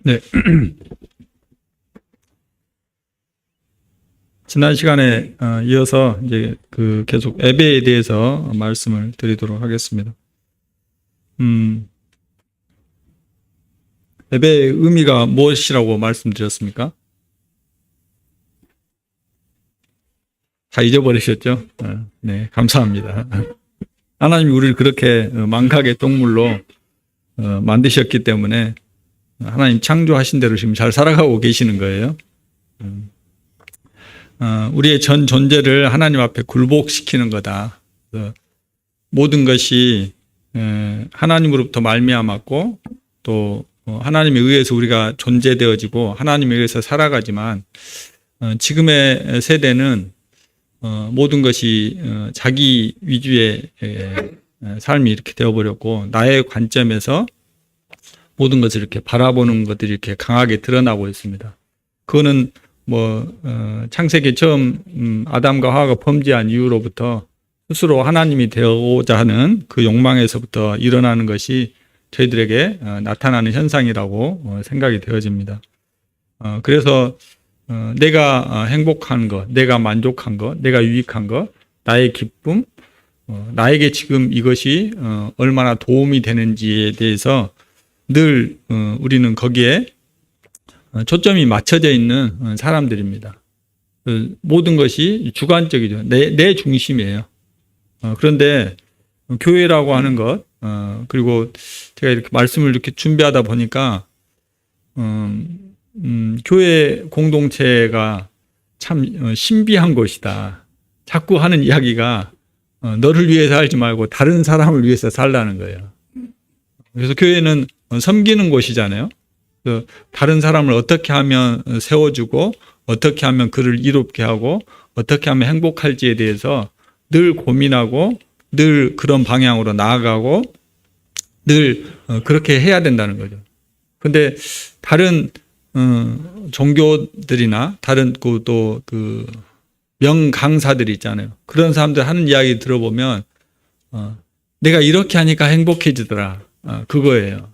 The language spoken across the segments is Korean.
네. 지난 시간에 이어서 이제 계속 예배에 대해서 말씀을 드리도록 하겠습니다. 예배의 의미가 무엇이라고 말씀드렸습니까? 다 잊어버리셨죠? 네, 감사합니다. 하나님이 우리를 그렇게 망각의 동물로 만드셨기 때문에 하나님 창조하신 대로 지금 잘 살아가고 계시는 거예요. 우리의 전 존재를 하나님 앞에 굴복시키는 거다. 모든 것이 하나님으로부터 말미암았고 또 하나님에 의해서 우리가 존재되어지고 하나님에 의해서 살아가지만 지금의 세대는 모든 것이 자기 위주의 삶이 이렇게 되어버렸고 나의 관점에서 모든 것을 이렇게 바라보는 것들이 이렇게 강하게 드러나고 있습니다. 그거는 창세기 처음 아담과 하와가 범죄한 이후로부터 스스로 하나님이 되고자 하는 그 욕망에서부터 일어나는 것이 저희들에게 나타나는 현상이라고 생각이 되어집니다. 그래서 내가 행복한 것, 내가 만족한 것, 내가 유익한 것, 나의 기쁨, 나에게 지금 이것이 얼마나 도움이 되는지에 대해서 늘 우리는 거기에 초점이 맞춰져 있는 사람들입니다. 모든 것이 주관적이죠. 내 중심이에요. 그런데 교회라고 하는 것, 그리고 제가 이렇게 말씀을 이렇게 준비하다 보니까 교회 공동체가 참 신비한 것이다. 자꾸 하는 이야기가 너를 위해서 살지 말고 다른 사람을 위해서 살라는 거예요. 그래서 교회는 섬기는 곳이잖아요. 다른 사람을 어떻게 하면 세워주고 어떻게 하면 그를 이롭게 하고 어떻게 하면 행복할지에 대해서 늘 고민하고 늘 그런 방향으로 나아가고 늘 그렇게 해야 된다는 거죠. 근데 다른 종교들이나 다른 또 그 명강사들이 있잖아요. 그런 사람들 하는 이야기 들어보면 내가 이렇게 하니까 행복해지더라. 그거예요.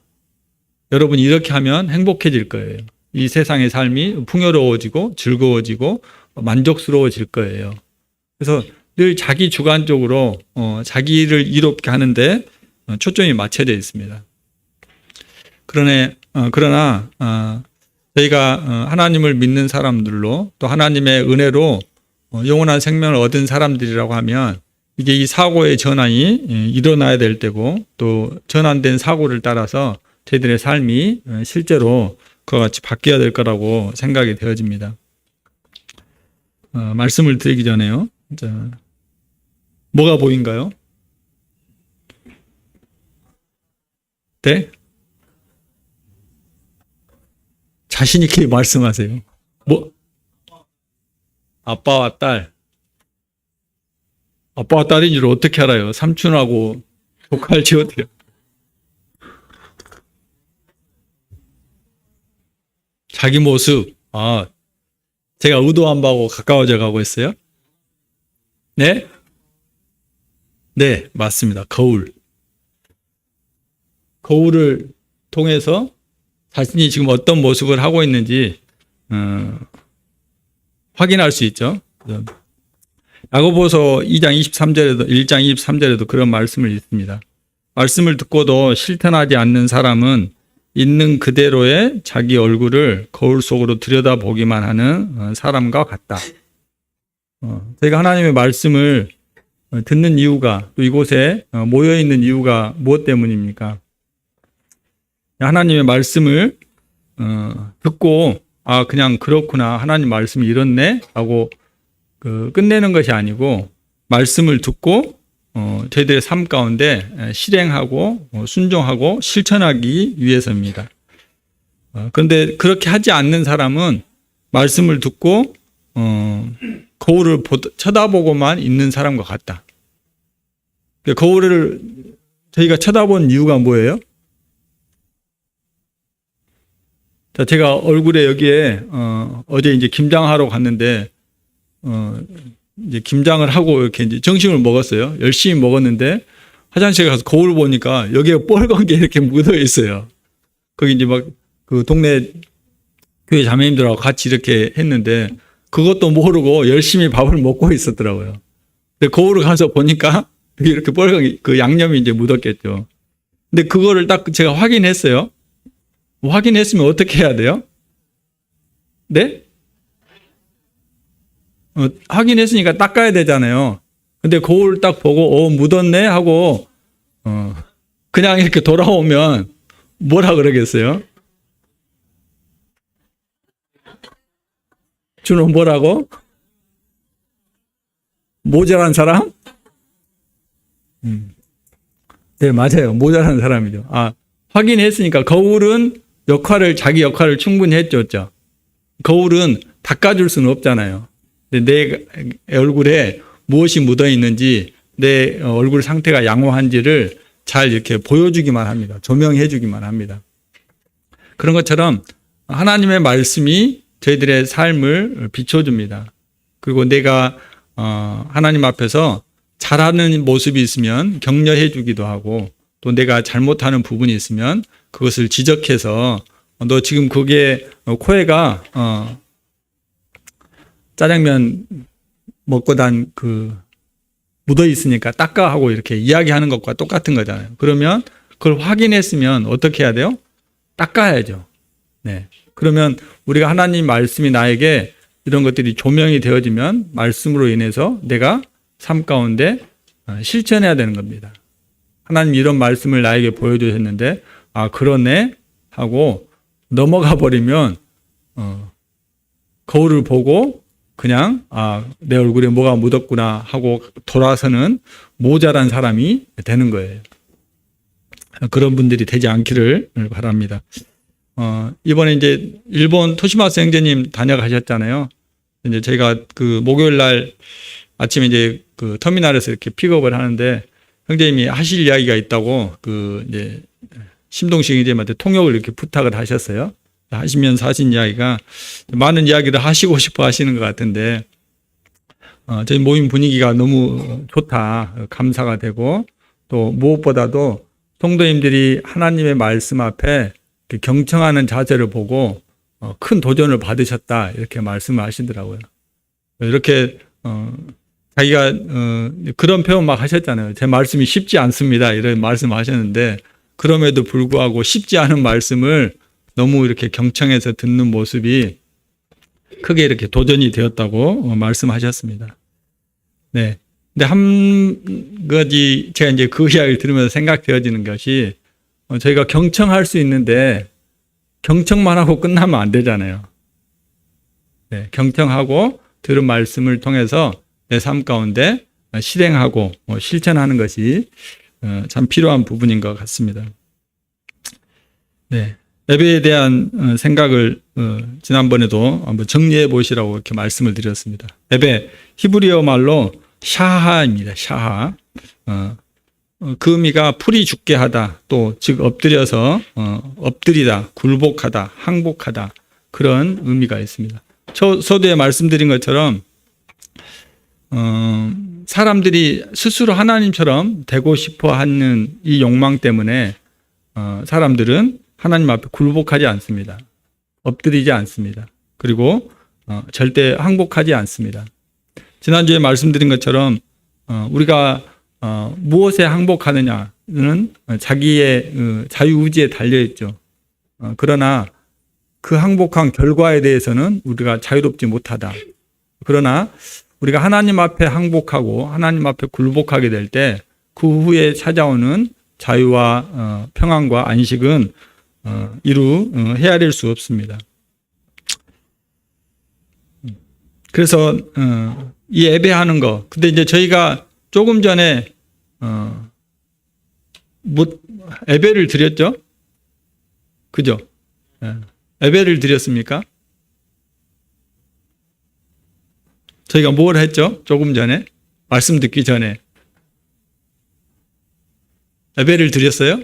여러분이 이렇게 하면 행복해질 거예요. 이 세상의 삶이 풍요로워지고 즐거워지고 만족스러워질 거예요. 그래서 늘 자기 주관적으로 자기를 이롭게 하는데 초점이 맞춰져 있습니다. 그러나 저희가 하나님을 믿는 사람들로 또 하나님의 은혜로 영원한 생명을 얻은 사람들이라고 하면 이게 이 사고의 전환이 일어나야 될 때고 또 전환된 사고를 따라서 저희들의 삶이 실제로 그와 같이 바뀌어야 될 거라고 생각이 되어집니다. 말씀을 드리기 전에요. 자, 뭐가 보인가요? 네? 자신 있게 말씀하세요. 아빠와 딸. 아빠와 딸인 줄 어떻게 알아요? 삼촌하고 조카를 지어드려. 자기 모습. 제가 의도한 바하고 가까워져 가고 있어요? 네? 네, 맞습니다. 거울을 통해서 자신이 지금 어떤 모습을 하고 있는지 확인할 수 있죠. 야고보서 1장 23절에도 그런 말씀을 읽습니다. 말씀을 듣고도 실천하지 않는 사람은 있는 그대로의 자기 얼굴을 거울 속으로 들여다보기만 하는 사람과 같다. 저희가 하나님의 말씀을 듣는 이유가 또 이곳에 모여있는 이유가 무엇 때문입니까? 하나님의 말씀을 듣고 그냥 그렇구나 하나님 말씀이 이렇네 하고 끝내는 것이 아니고 말씀을 듣고 저희들의 삶 가운데 실행하고 순종하고 실천하기 위해서입니다. 그런데 그렇게 하지 않는 사람은 말씀을 듣고 거울을 쳐다보고만 있는 사람과 같다. 거울을 저희가 쳐다본 이유가 뭐예요? 자, 제가 얼굴에 여기에 어제 이제 김장하러 갔는데 이제 김장을 하고 이렇게 이제 점심을 먹었어요. 열심히 먹었는데 화장실에 가서 거울 보니까 여기에 뻘건 게 이렇게 묻어 있어요. 거기 이제 막 그 동네 교회 자매님들하고 같이 이렇게 했는데 그것도 모르고 열심히 밥을 먹고 있었더라고요. 근데 거울을 가서 보니까 이렇게 빨간 그 양념이 이제 묻었겠죠. 근데 그거를 딱 제가 확인했어요. 확인했으면 어떻게 해야 돼요? 네? 확인했으니까 닦아야 되잖아요. 근데 거울 딱 보고 묻었네 하고 그냥 이렇게 돌아오면 뭐라 그러겠어요? 주는 뭐라고? 모자란 사람? 네, 맞아요. 모자란 사람이죠. 확인했으니까 거울은 자기 역할을 충분히 했죠. 거울은 닦아줄 수는 없잖아요. 근데 내 얼굴에 무엇이 묻어 있는지, 내 얼굴 상태가 양호한지를 잘 이렇게 보여주기만 합니다. 조명해 주기만 합니다. 그런 것처럼 하나님의 말씀이 저희들의 삶을 비춰줍니다. 그리고 내가 하나님 앞에서 잘하는 모습이 있으면 격려해 주기도 하고, 또 내가 잘못하는 부분이 있으면 그것을 지적해서 너 지금 그게 코에가 짜장면 먹고 단 묻어 있으니까 닦아 하고 이렇게 이야기하는 것과 똑같은 거잖아요. 그러면 그걸 확인했으면 어떻게 해야 돼요? 닦아야죠. 네. 그러면 우리가 하나님 말씀이 나에게 이런 것들이 조명이 되어지면 말씀으로 인해서 내가 삶 가운데 실천해야 되는 겁니다. 하나님 이런 말씀을 나에게 보여주셨는데 그러네 하고 넘어가 버리면 거울을 보고 그냥 내 얼굴에 뭐가 묻었구나 하고 돌아서는 모자란 사람이 되는 거예요. 그런 분들이 되지 않기를 바랍니다. 이번에 이제 일본 토시마스 형제님 다녀가셨잖아요. 이제 저희가 그 목요일 날 아침에 이제 그 터미널에서 이렇게 픽업을 하는데 형제님이 하실 이야기가 있다고 이제 심동식 형제님한테 통역을 이렇게 부탁을 하셨어요. 하시면서 하신 이야기가 많은 이야기를 하시고 싶어 하시는 것 같은데 저희 모임 분위기가 너무 좋다, 감사가 되고, 또 무엇보다도 성도님들이 하나님의 말씀 앞에 경청하는 자세를 보고 큰 도전을 받으셨다 이렇게 말씀을 하시더라고요. 이렇게 자기가 그런 표현 막 하셨잖아요. 제 말씀이 쉽지 않습니다 이런 말씀을 하셨는데, 그럼에도 불구하고 쉽지 않은 말씀을 너무 이렇게 경청해서 듣는 모습이 크게 이렇게 도전이 되었다고 말씀하셨습니다. 네. 근데 한 가지 제가 이제 그 이야기를 들으면서 생각되어지는 것이 저희가 경청할 수 있는데 경청만 하고 끝나면 안 되잖아요. 네. 경청하고 들은 말씀을 통해서 내 삶 가운데 실행하고 실천하는 것이 참 필요한 부분인 것 같습니다. 네. 예배에 대한 생각을 지난번에도 한번 정리해 보시라고 이렇게 말씀을 드렸습니다. 예배, 히브리어 말로 샤하입니다. 샤하. 그 의미가 풀이 죽게 하다, 또 즉 엎드려서 엎드리다, 굴복하다, 항복하다, 그런 의미가 있습니다. 서두에 말씀드린 것처럼 사람들이 스스로 하나님처럼 되고 싶어 하는 이 욕망 때문에 사람들은 하나님 앞에 굴복하지 않습니다. 엎드리지 않습니다. 그리고 절대 항복하지 않습니다. 지난주에 말씀드린 것처럼 우리가 무엇에 항복하느냐는 자기의 자유의지에 달려있죠. 그러나 그 항복한 결과에 대해서는 우리가 자유롭지 못하다. 그러나 우리가 하나님 앞에 항복하고 하나님 앞에 굴복하게 될 때 그 후에 찾아오는 자유와 평안과 안식은 헤아릴 수 없습니다. 그래서 이 예배하는 거, 근데 이제 저희가 조금 전에 예배를 드렸죠? 그죠? 예배를 드렸습니까? 저희가 뭘 했죠? 조금 전에? 말씀 듣기 전에. 예배를 드렸어요?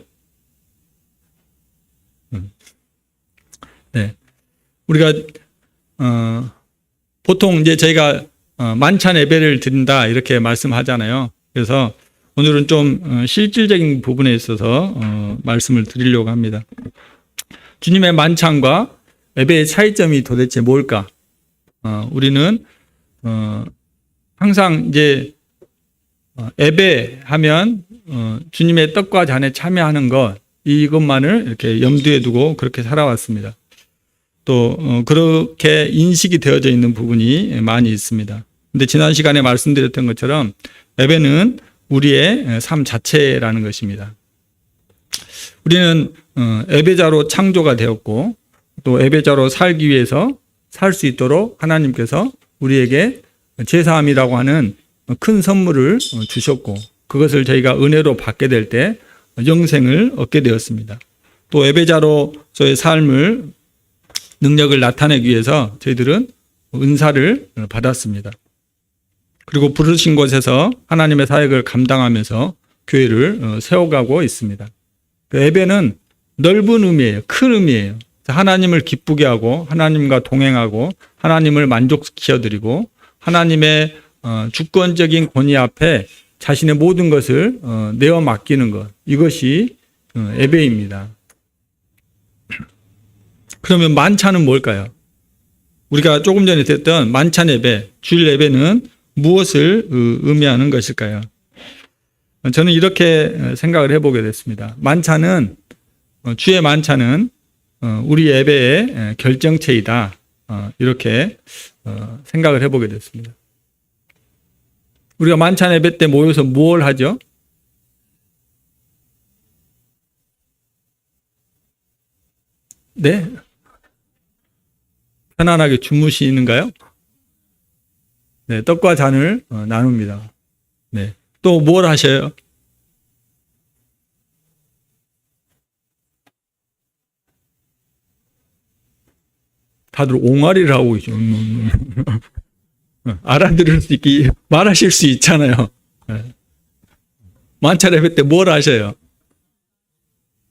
네. 우리가, 보통 이제 저희가 만찬 예배를 드린다 이렇게 말씀하잖아요. 그래서 오늘은 좀 실질적인 부분에 있어서 말씀을 드리려고 합니다. 주님의 만찬과 예배의 차이점이 도대체 뭘까? 우리는 항상 이제 예배하면 주님의 떡과 잔에 참여하는 것, 이것만을 이렇게 염두에 두고 그렇게 살아왔습니다. 또 그렇게 인식이 되어져 있는 부분이 많이 있습니다. 근데 지난 시간에 말씀드렸던 것처럼 예배는 우리의 삶 자체라는 것입니다. 우리는 예배자로 창조가 되었고 또 예배자로 살기 위해서 살 수 있도록 하나님께서 우리에게 제사함이라고 하는 큰 선물을 주셨고 그것을 저희가 은혜로 받게 될 때 영생을 얻게 되었습니다. 또 예배자로서의 삶을 능력을 나타내기 위해서 저희들은 은사를 받았습니다. 그리고 부르신 곳에서 하나님의 사역을 감당하면서 교회를 세워가고 있습니다. 예배는 넓은 의미예요. 큰 의미예요. 하나님을 기쁘게 하고 하나님과 동행하고 하나님을 만족시켜드리고 하나님의 주권적인 권위 앞에 자신의 모든 것을 내어 맡기는 것, 이것이 예배입니다. 그러면 만찬은 뭘까요? 우리가 조금 전에 했던 만찬 예배, 주일 예배는 무엇을 의미하는 것일까요? 저는 이렇게 생각을 해보게 됐습니다. 만찬은 주의 만찬은 우리 예배의 결정체이다. 이렇게 생각을 해보게 됐습니다. 우리가 만찬 예배 때 모여서 뭘 하죠? 네? 편안하게 주무시는가요? 네, 떡과 잔을 나눕니다. 네. 또 뭘 하셔요? 다들 옹알이를 하고 있죠. 알아들을 수 있게 말하실 수 있잖아요. 만찬 예배 때 뭘 하셔요?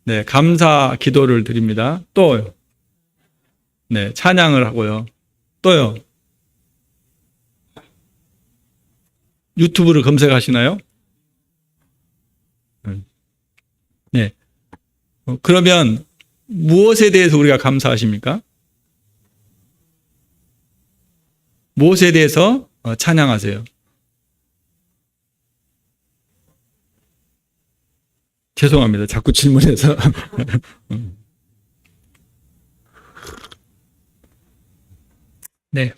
네, 감사 기도를 드립니다. 또요. 네, 찬양을 하고요. 또요. 유튜브를 검색하시나요? 네. 그러면 무엇에 대해서 우리가 감사하십니까? 무엇에 대해서 찬양하세요? 죄송합니다. 자꾸 질문해서. 네.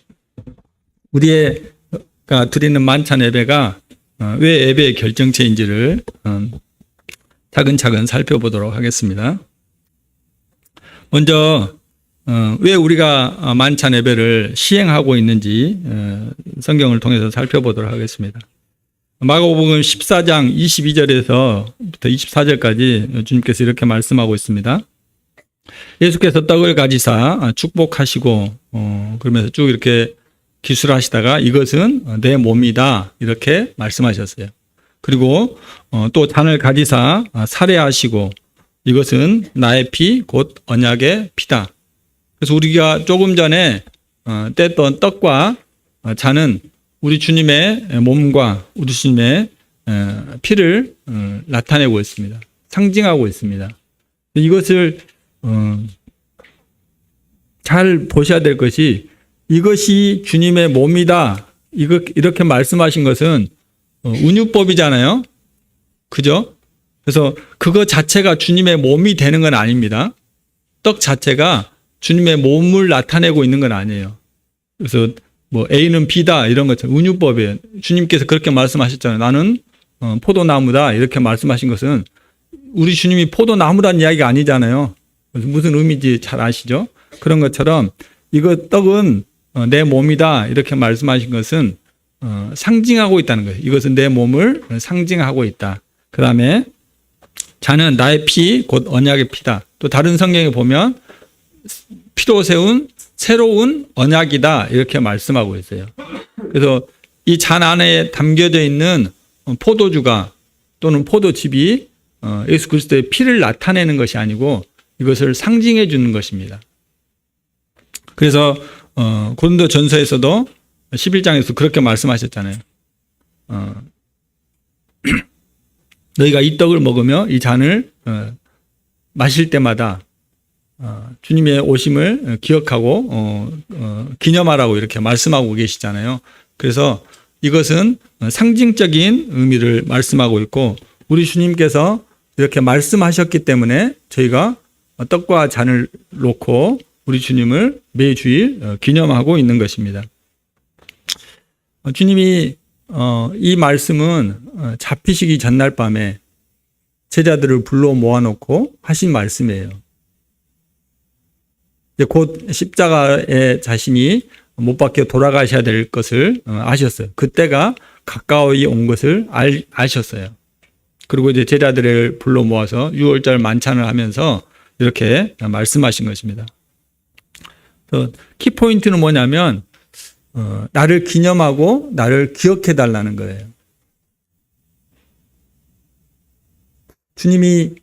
우리가 드리는 만찬 예배가 왜 예배의 결정체인지를 차근차근 살펴보도록 하겠습니다. 먼저 왜 우리가 만찬 예배를 시행하고 있는지 성경을 통해서 살펴보도록 하겠습니다. 마가복음 14장 22절에서부터 24절까지 주님께서 이렇게 말씀하고 있습니다. 예수께서 떡을 가지사 축복하시고 그러면서 쭉 이렇게 기술하시다가 이것은 내 몸이다 이렇게 말씀하셨어요. 그리고 또 잔을 가지사 살해하시고 이것은 나의 피 곧 언약의 피다. 그래서 우리가 조금 전에 뗐던 떡과 잔은 우리 주님의 몸과 우리 주님의 피를 나타내고 있습니다. 상징하고 있습니다. 이것을 잘 보셔야 될 것이 이것이 주님의 몸이다. 이렇게 말씀하신 것은 운유법이잖아요. 그죠? 그래서 그거 자체가 주님의 몸이 되는 건 아닙니다. 떡 자체가 주님의 몸을 나타내고 있는 건 아니에요. 그래서 뭐 A는 B다 이런 것처럼 운유법이에요. 주님께서 그렇게 말씀하셨잖아요. 나는 포도나무다 이렇게 말씀하신 것은 우리 주님이 포도나무라는 이야기가 아니잖아요. 그래서 무슨 의미인지 잘 아시죠? 그런 것처럼 이거 떡은 내 몸이다 이렇게 말씀하신 것은 상징하고 있다는 거예요. 이것은 내 몸을 상징하고 있다. 그 다음에 잔은 나의 피 곧 언약의 피다. 또 다른 성경에 보면 피로 세운 새로운 언약이다 이렇게 말씀하고 있어요. 그래서 이 잔 안에 담겨져 있는 포도주가 또는 포도즙이 예수 그리스도의 피를 나타내는 것이 아니고 이것을 상징해 주는 것입니다. 그래서 고린도 전서에서도 11장에서 그렇게 말씀하셨잖아요. 너희가 이 떡을 먹으며 이 잔을 마실 때마다 주님의 오심을 기억하고 기념하라고 이렇게 말씀하고 계시잖아요. 그래서 이것은 상징적인 의미를 말씀하고 있고, 우리 주님께서 이렇게 말씀하셨기 때문에 저희가 떡과 잔을 놓고 우리 주님을 매주일 기념하고 있는 것입니다. 주님이 이 말씀은 잡히시기 전날 밤에 제자들을 불러 모아놓고 하신 말씀이에요. 이제 곧 십자가에 자신이 못 박혀 돌아가셔야 될 것을 아셨어요. 그때가 가까이 온 것을 아셨어요. 그리고 이제 제자들을 불러 모아서 유월절 만찬을 하면서 이렇게 말씀하신 것입니다. 키포인트는 뭐냐면 나를 기념하고 나를 기억해 달라는 거예요. 주님이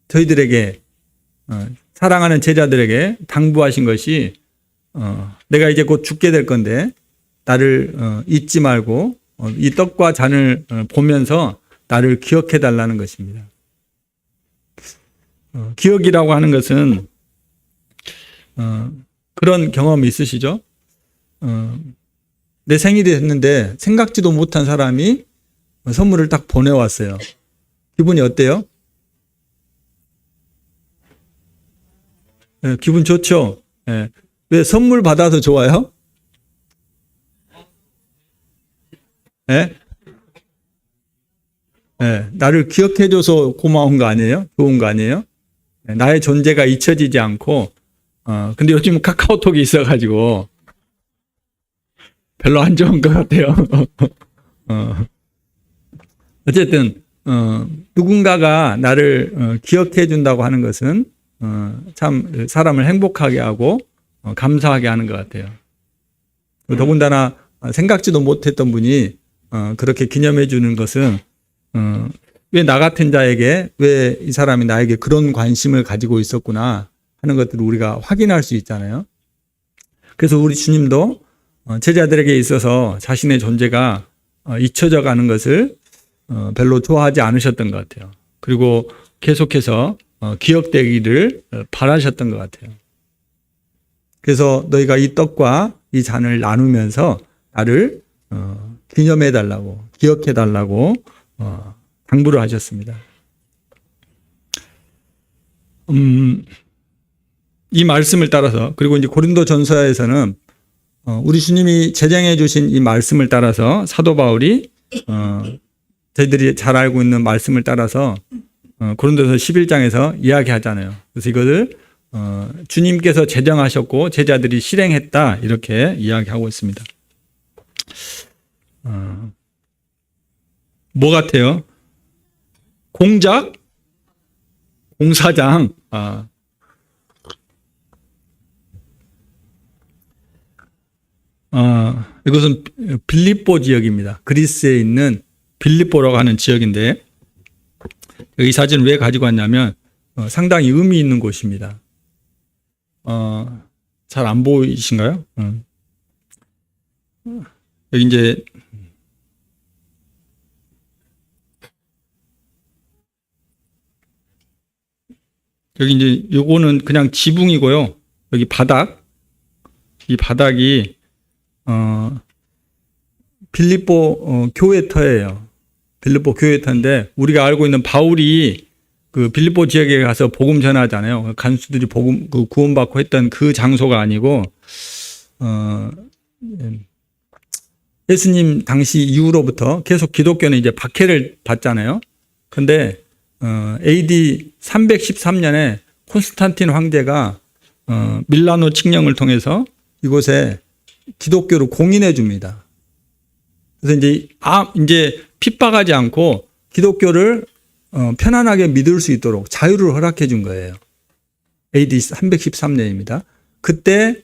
저희들에게 사랑하는 제자들에게 당부하신 것이 내가 이제 곧 죽게 될 건데 나를 잊지 말고 이 떡과 잔을 보면서 나를 기억해 달라는 것입니다. 기억이라고 하는 것은 그런 경험이 있으시죠? 내 생일이 됐는데 생각지도 못한 사람이 선물을 딱 보내왔어요. 기분이 어때요? 네, 기분 좋죠? 네. 왜 선물 받아서 좋아요? 네? 네, 나를 기억해줘서 고마운 거 아니에요? 좋은 거 아니에요? 네, 나의 존재가 잊혀지지 않고, 근데 요즘 카카오톡이 있어가지고, 별로 안 좋은 것 같아요. 어쨌든, 누군가가 나를 기억해 준다고 하는 것은, 참 사람을 행복하게 하고, 감사하게 하는 것 같아요. 더군다나 생각지도 못했던 분이 그렇게 기념해 주는 것은 왜 나 같은 자에게 왜 이 사람이 나에게 그런 관심을 가지고 있었구나 하는 것들을 우리가 확인할 수 있잖아요. 그래서 우리 주님도 제자들에게 있어서 자신의 존재가 잊혀져 가는 것을 별로 좋아하지 않으셨던 것 같아요. 그리고 계속해서 기억되기를 바라셨던 것 같아요. 그래서 너희가 이 떡과 이 잔을 나누면서 나를 기념해 달라고, 기억해 달라고 당부를 하셨습니다. 이 말씀을 따라서, 그리고 이제 고린도 전서에서는 우리 주님이 제정해 주신 이 말씀을 따라서 사도 바울이 저희들이 잘 알고 있는 말씀을 따라서 고린도서 11장에서 이야기하잖아요. 그래서 이것을 주님께서 제정하셨고 제자들이 실행했다 이렇게 이야기하고 있습니다. 뭐 같아요? 공작? 공사장? 이것은 빌립보 지역입니다. 그리스에 있는 빌립보라고 하는 지역인데 이 사진을 왜 가지고 왔냐면 상당히 의미 있는 곳입니다. 잘 안 보이신가요? 여기 이제 요거는 그냥 지붕이고요. 여기 바닥, 이 바닥이 빌립보 교회터예요. 빌립보 교회터인데 우리가 알고 있는 바울이 그 빌립보 지역에 가서 복음 전하잖아요. 간수들이 복음 구원받고 했던 그 장소가 아니고 예수님 당시 이후로부터 계속 기독교는 이제 박해를 받잖아요. 근데 AD 313년에 콘스탄틴 황제가 밀라노 칙령을 통해서 이곳에 기독교를 공인해 줍니다. 그래서 이제 핍박하지 않고 기독교를 편안하게 믿을 수 있도록 자유를 허락해 준 거예요. AD 313년입니다. 그때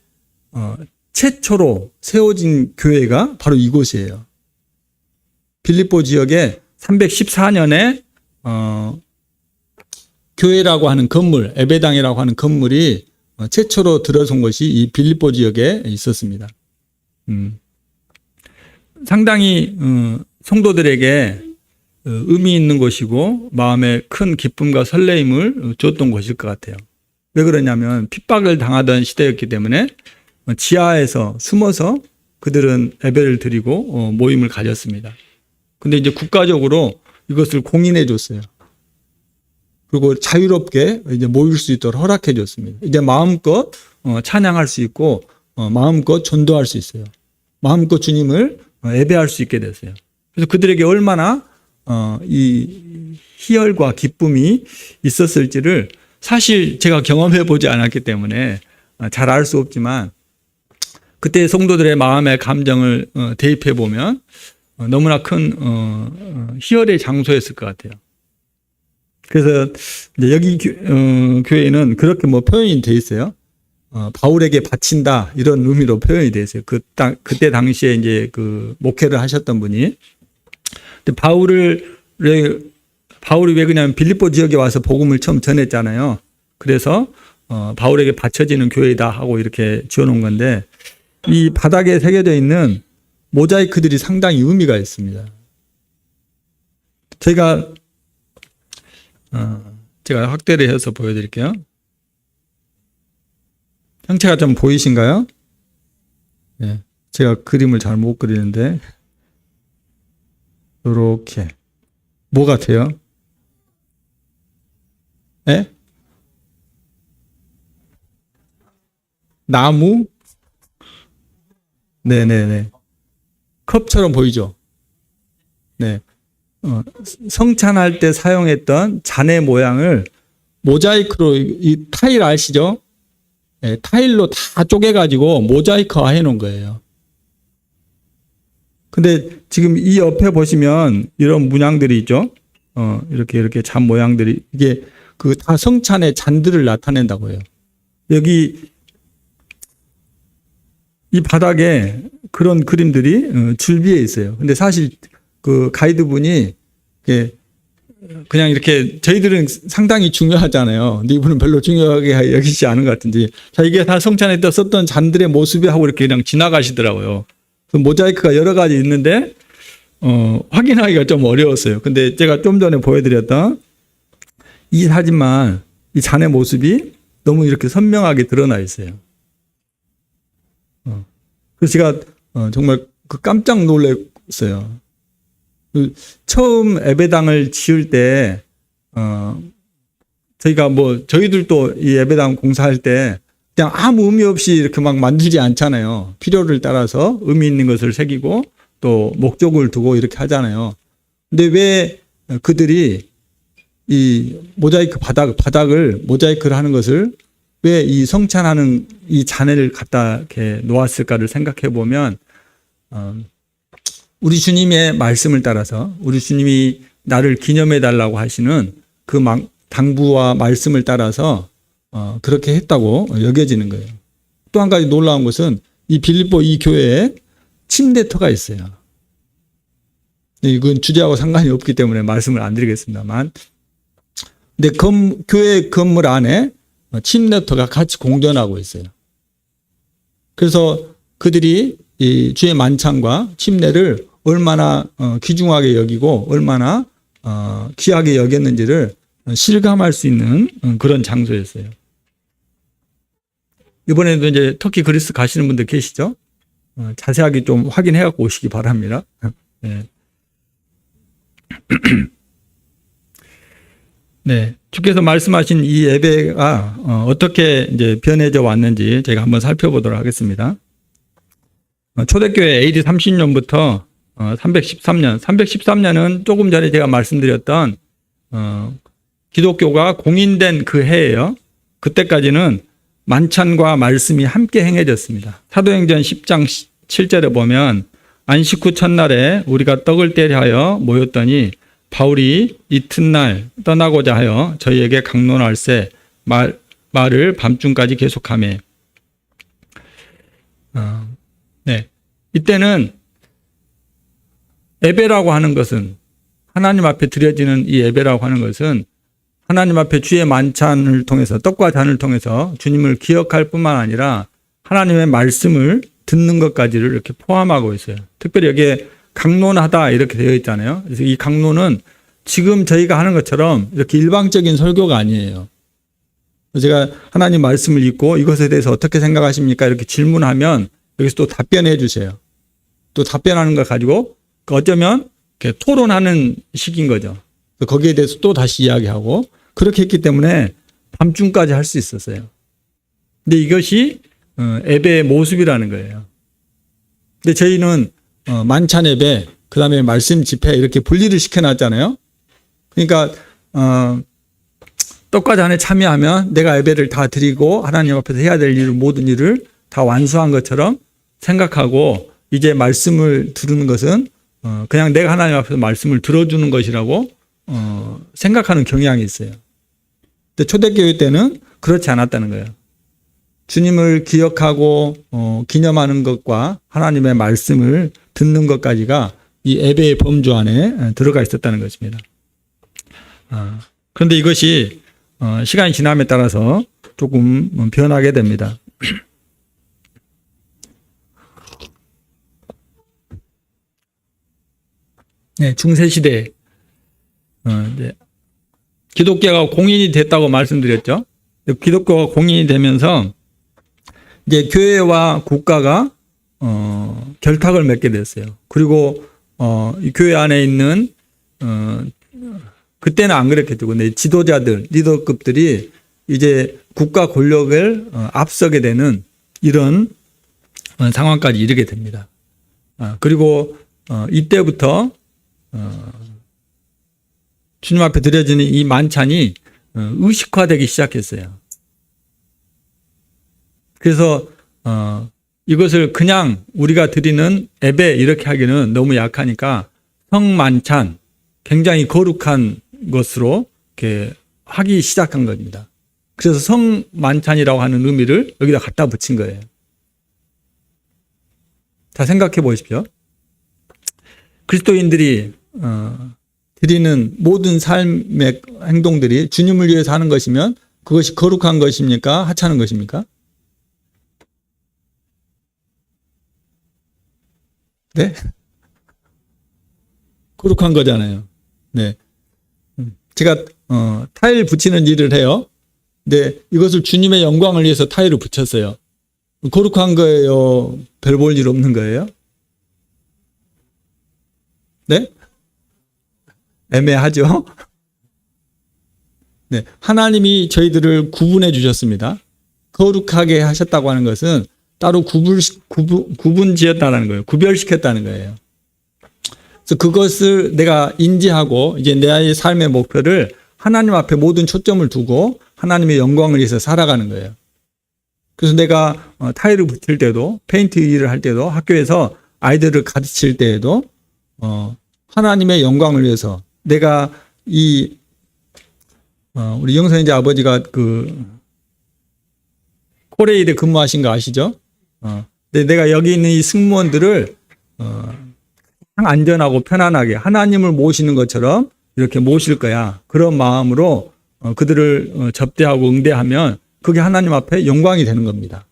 최초로 세워진 교회가 바로 이곳이에요. 빌립보 지역에 314년에 교회라고 하는 건물, 에베당이라고 하는 건물이 최초로 들어선 것이 이 빌립보 지역에 있었습니다. 상당히 성도들에게 의미 있는 곳이고 마음에 큰 기쁨과 설레임을 줬던 곳일 것 같아요. 왜 그러냐면 핍박을 당하던 시대였기 때문에 지하에서 숨어서 그들은 예배를 드리고 모임을 가졌습니다. 근데 이제 국가적으로 이것을 공인해 줬어요. 그리고 자유롭게 이제 모일 수 있도록 허락해 줬습니다. 이제 마음껏 찬양할 수 있고 마음껏 전도할 수 있어요. 마음껏 주님을 예배할 수 있게 됐어요. 그래서 그들에게 얼마나 이 희열과 기쁨이 있었을지를 사실 제가 경험해 보지 않았기 때문에 잘 알 수 없지만 그때 성도들의 마음의 감정을 대입해 보면 너무나 큰 희열의 장소였을 것 같아요. 그래서 이제 여기 교회는 그렇게 뭐 표현이 돼 있어요. 바울에게 바친다 이런 의미로 표현이 돼 있어요. 그때 당시에 이제 그 목회를 하셨던 분이. 근데 바울이 왜 그냥 빌립보 지역에 와서 복음을 처음 전했잖아요. 그래서 바울에게 바쳐지는 교회이다 하고 이렇게 지어놓은 건데 이 바닥에 새겨져 있는 모자이크들이 상당히 의미가 있습니다. 제가 확대를 해서 보여드릴게요. 형체가 좀 보이신가요? 네, 제가 그림을 잘 못 그리는데 이렇게 뭐 같아요? 네? 나무? 네네네. 컵처럼 보이죠? 네. 성찬할 때 사용했던 잔의 모양을 모자이크로 이 타일 아시죠? 네, 타일로 다 쪼개가지고 모자이크화 해놓은 거예요. 근데 지금 이 옆에 보시면 이런 문양들이 있죠? 이렇게 잔 모양들이 이게 그 다 성찬의 잔들을 나타낸다고 해요. 여기 이 바닥에 그런 그림들이 줄비에 있어요. 근데 사실 그 가이드분이 그냥 이렇게 저희들은 상당히 중요하잖아요. 근데 이분은 별로 중요하게 여기지 않은 것 같은지. 자, 이게 다 성찬에 때 썼던 잔들의 모습이 하고 이렇게 그냥 지나가시더라고요. 그 모자이크가 여러 가지 있는데, 확인하기가 좀 어려웠어요. 근데 제가 좀 전에 보여드렸던 이 사진만 이 잔의 모습이 너무 이렇게 선명하게 드러나 있어요. 그래서 제가 정말 깜짝 놀랐어요. 처음 예배당을 지을 때, 저희들도 이 예배당 공사할 때 그냥 아무 의미 없이 이렇게 막 만들지 않잖아요. 필요를 따라서 의미 있는 것을 새기고 또 목적을 두고 이렇게 하잖아요. 근데 왜 그들이 이 모자이크 바닥을 모자이크를 하는 것을 왜 이 성찬하는 이 잔을 갖다 이렇게 놓았을까를 생각해 보면, 우리 주님의 말씀을 따라서 우리 주님이 나를 기념해 달라고 하시는 그 당부와 말씀을 따라서 그렇게 했다고 여겨지는 거예요. 또 한 가지 놀라운 것은 이 빌립보 이 교회에 침대터가 있어요. 이건 주제하고 상관이 없기 때문에 말씀을 안 드리겠습니다만, 근데 교회 건물 안에 침례터가 같이 공존하고 있어요. 그래서 그들이 이 주의 만찬과 침례를 얼마나 귀중하게 여기고 얼마나 귀하게 여겼는지를 실감할 수 있는 그런 장소였어요. 이번에도 이제 터키 그리스 가시는 분들 계시죠? 자세하게 좀 확인해 갖고 오시기 바랍니다. 네. 네, 주께서 말씀하신 이 예배가 어떻게 이제 변해져 왔는지 제가 한번 살펴보도록 하겠습니다. 초대교회 AD 30년부터 313년은 조금 전에 제가 말씀드렸던 기독교가 공인된 그 해예요. 그때까지는 만찬과 말씀이 함께 행해졌습니다. 사도행전 10장 7절에 보면 안식 후 첫날에 우리가 떡을 떼려 모였더니 바울이 이튿날 떠나고자 하여 저희에게 강론할세 말을 밤중까지 계속하며. 네, 이때는 예배라고 하는 것은 하나님 앞에 드려지는 이 예배라고 하는 것은 하나님 앞에 주의 만찬을 통해서 떡과 잔을 통해서 주님을 기억할 뿐만 아니라 하나님의 말씀을 듣는 것까지를 이렇게 포함하고 있어요. 특별히 여기에 강론하다 이렇게 되어 있잖아요. 그래서 이 강론은 지금 저희가 하는 것처럼 이렇게 일방적인 설교가 아니에요. 제가 하나님 말씀을 읽고 이것에 대해서 어떻게 생각하십니까? 이렇게 질문하면 여기서 또 답변해 주세요. 또 답변하는 걸 가지고 어쩌면 이렇게 토론하는 식인 거죠. 거기에 대해서 또 다시 이야기하고 그렇게 했기 때문에 밤중까지 할 수 있었어요. 근데 이것이 예배의 모습이라는 거예요. 근데 저희는 만찬 예배, 그 다음에 말씀 집회 이렇게 분리를 시켜놨잖아요. 그러니까 떡과 잔에 참여하면 내가 예배를 다 드리고 하나님 앞에서 해야 될 일을 모든 일을 다 완수한 것처럼 생각하고 이제 말씀을 들은 것은 그냥 내가 하나님 앞에서 말씀을 들어주는 것이라고 생각하는 경향이 있어요. 근데 초대교회 때는 그렇지 않았다는 거예요. 주님을 기억하고 기념하는 것과 하나님의 말씀을 듣는 것까지가 이 예배의 범주 안에 들어가 있었다는 것입니다. 그런데 이것이 시간이 지남에 따라서 조금 변하게 됩니다. 네, 중세시대 이제 기독교가 공인이 됐다고 말씀드렸죠. 기독교가 공인이 되면서 이제 교회와 국가가 결탁을 맺게 됐어요. 그리고 이 교회 안에 있는 그때는 안 그랬겠죠. 근데 지도자들, 리더급들이 이제 국가 권력을 앞서게 되는 이런 상황까지 이르게 됩니다. 그리고 이때부터 주님 앞에 드려지는 이 만찬이 의식화되기 시작했어요. 그래서 이것을 그냥 우리가 드리는 예배 이렇게 하기는 너무 약하니까 성만찬, 굉장히 거룩한 것으로 이렇게 하기 시작한 겁니다. 그래서 성만찬이라고 하는 의미를 여기다 갖다 붙인 거예요. 자, 생각해 보십시오. 그리스도인들이 드리는 모든 삶의 행동들이 주님을 위해서 하는 것이면 그것이 거룩한 것입니까? 하찮은 것입니까? 네? 거룩한 거잖아요. 네. 제가 타일 붙이는 일을 해요. 근데 이것을 주님의 영광을 위해서 타일을 붙였어요. 거룩한 거예요? 별 볼 일 없는 거예요? 네? 애매하죠? 네. 하나님이 저희들을 구분해 주셨습니다. 거룩하게 하셨다고 하는 것은 따로 구분 지었다는 거예요. 구별시켰다는 거예요. 그래서 그것을 내가 인지하고 이제 내 삶의 목표를 하나님 앞에 모든 초점을 두고 하나님의 영광을 위해서 살아가는 거예요. 그래서 내가 타일을 붙일 때도 페인트 일을 할 때도 학교에서 아이들을 가르칠 때에도 하나님의 영광을 위해서 내가 우리 영선이제 아버지가 그 코레일에 근무하신 거 아시죠? 근데 내가 여기 있는 이 승무원들을 안전하고 편안하게 하나님을 모시는 것처럼 이렇게 모실 거야. 그런 마음으로 그들을 접대하고 응대하면 그게 하나님 앞에 영광이 되는 겁니다.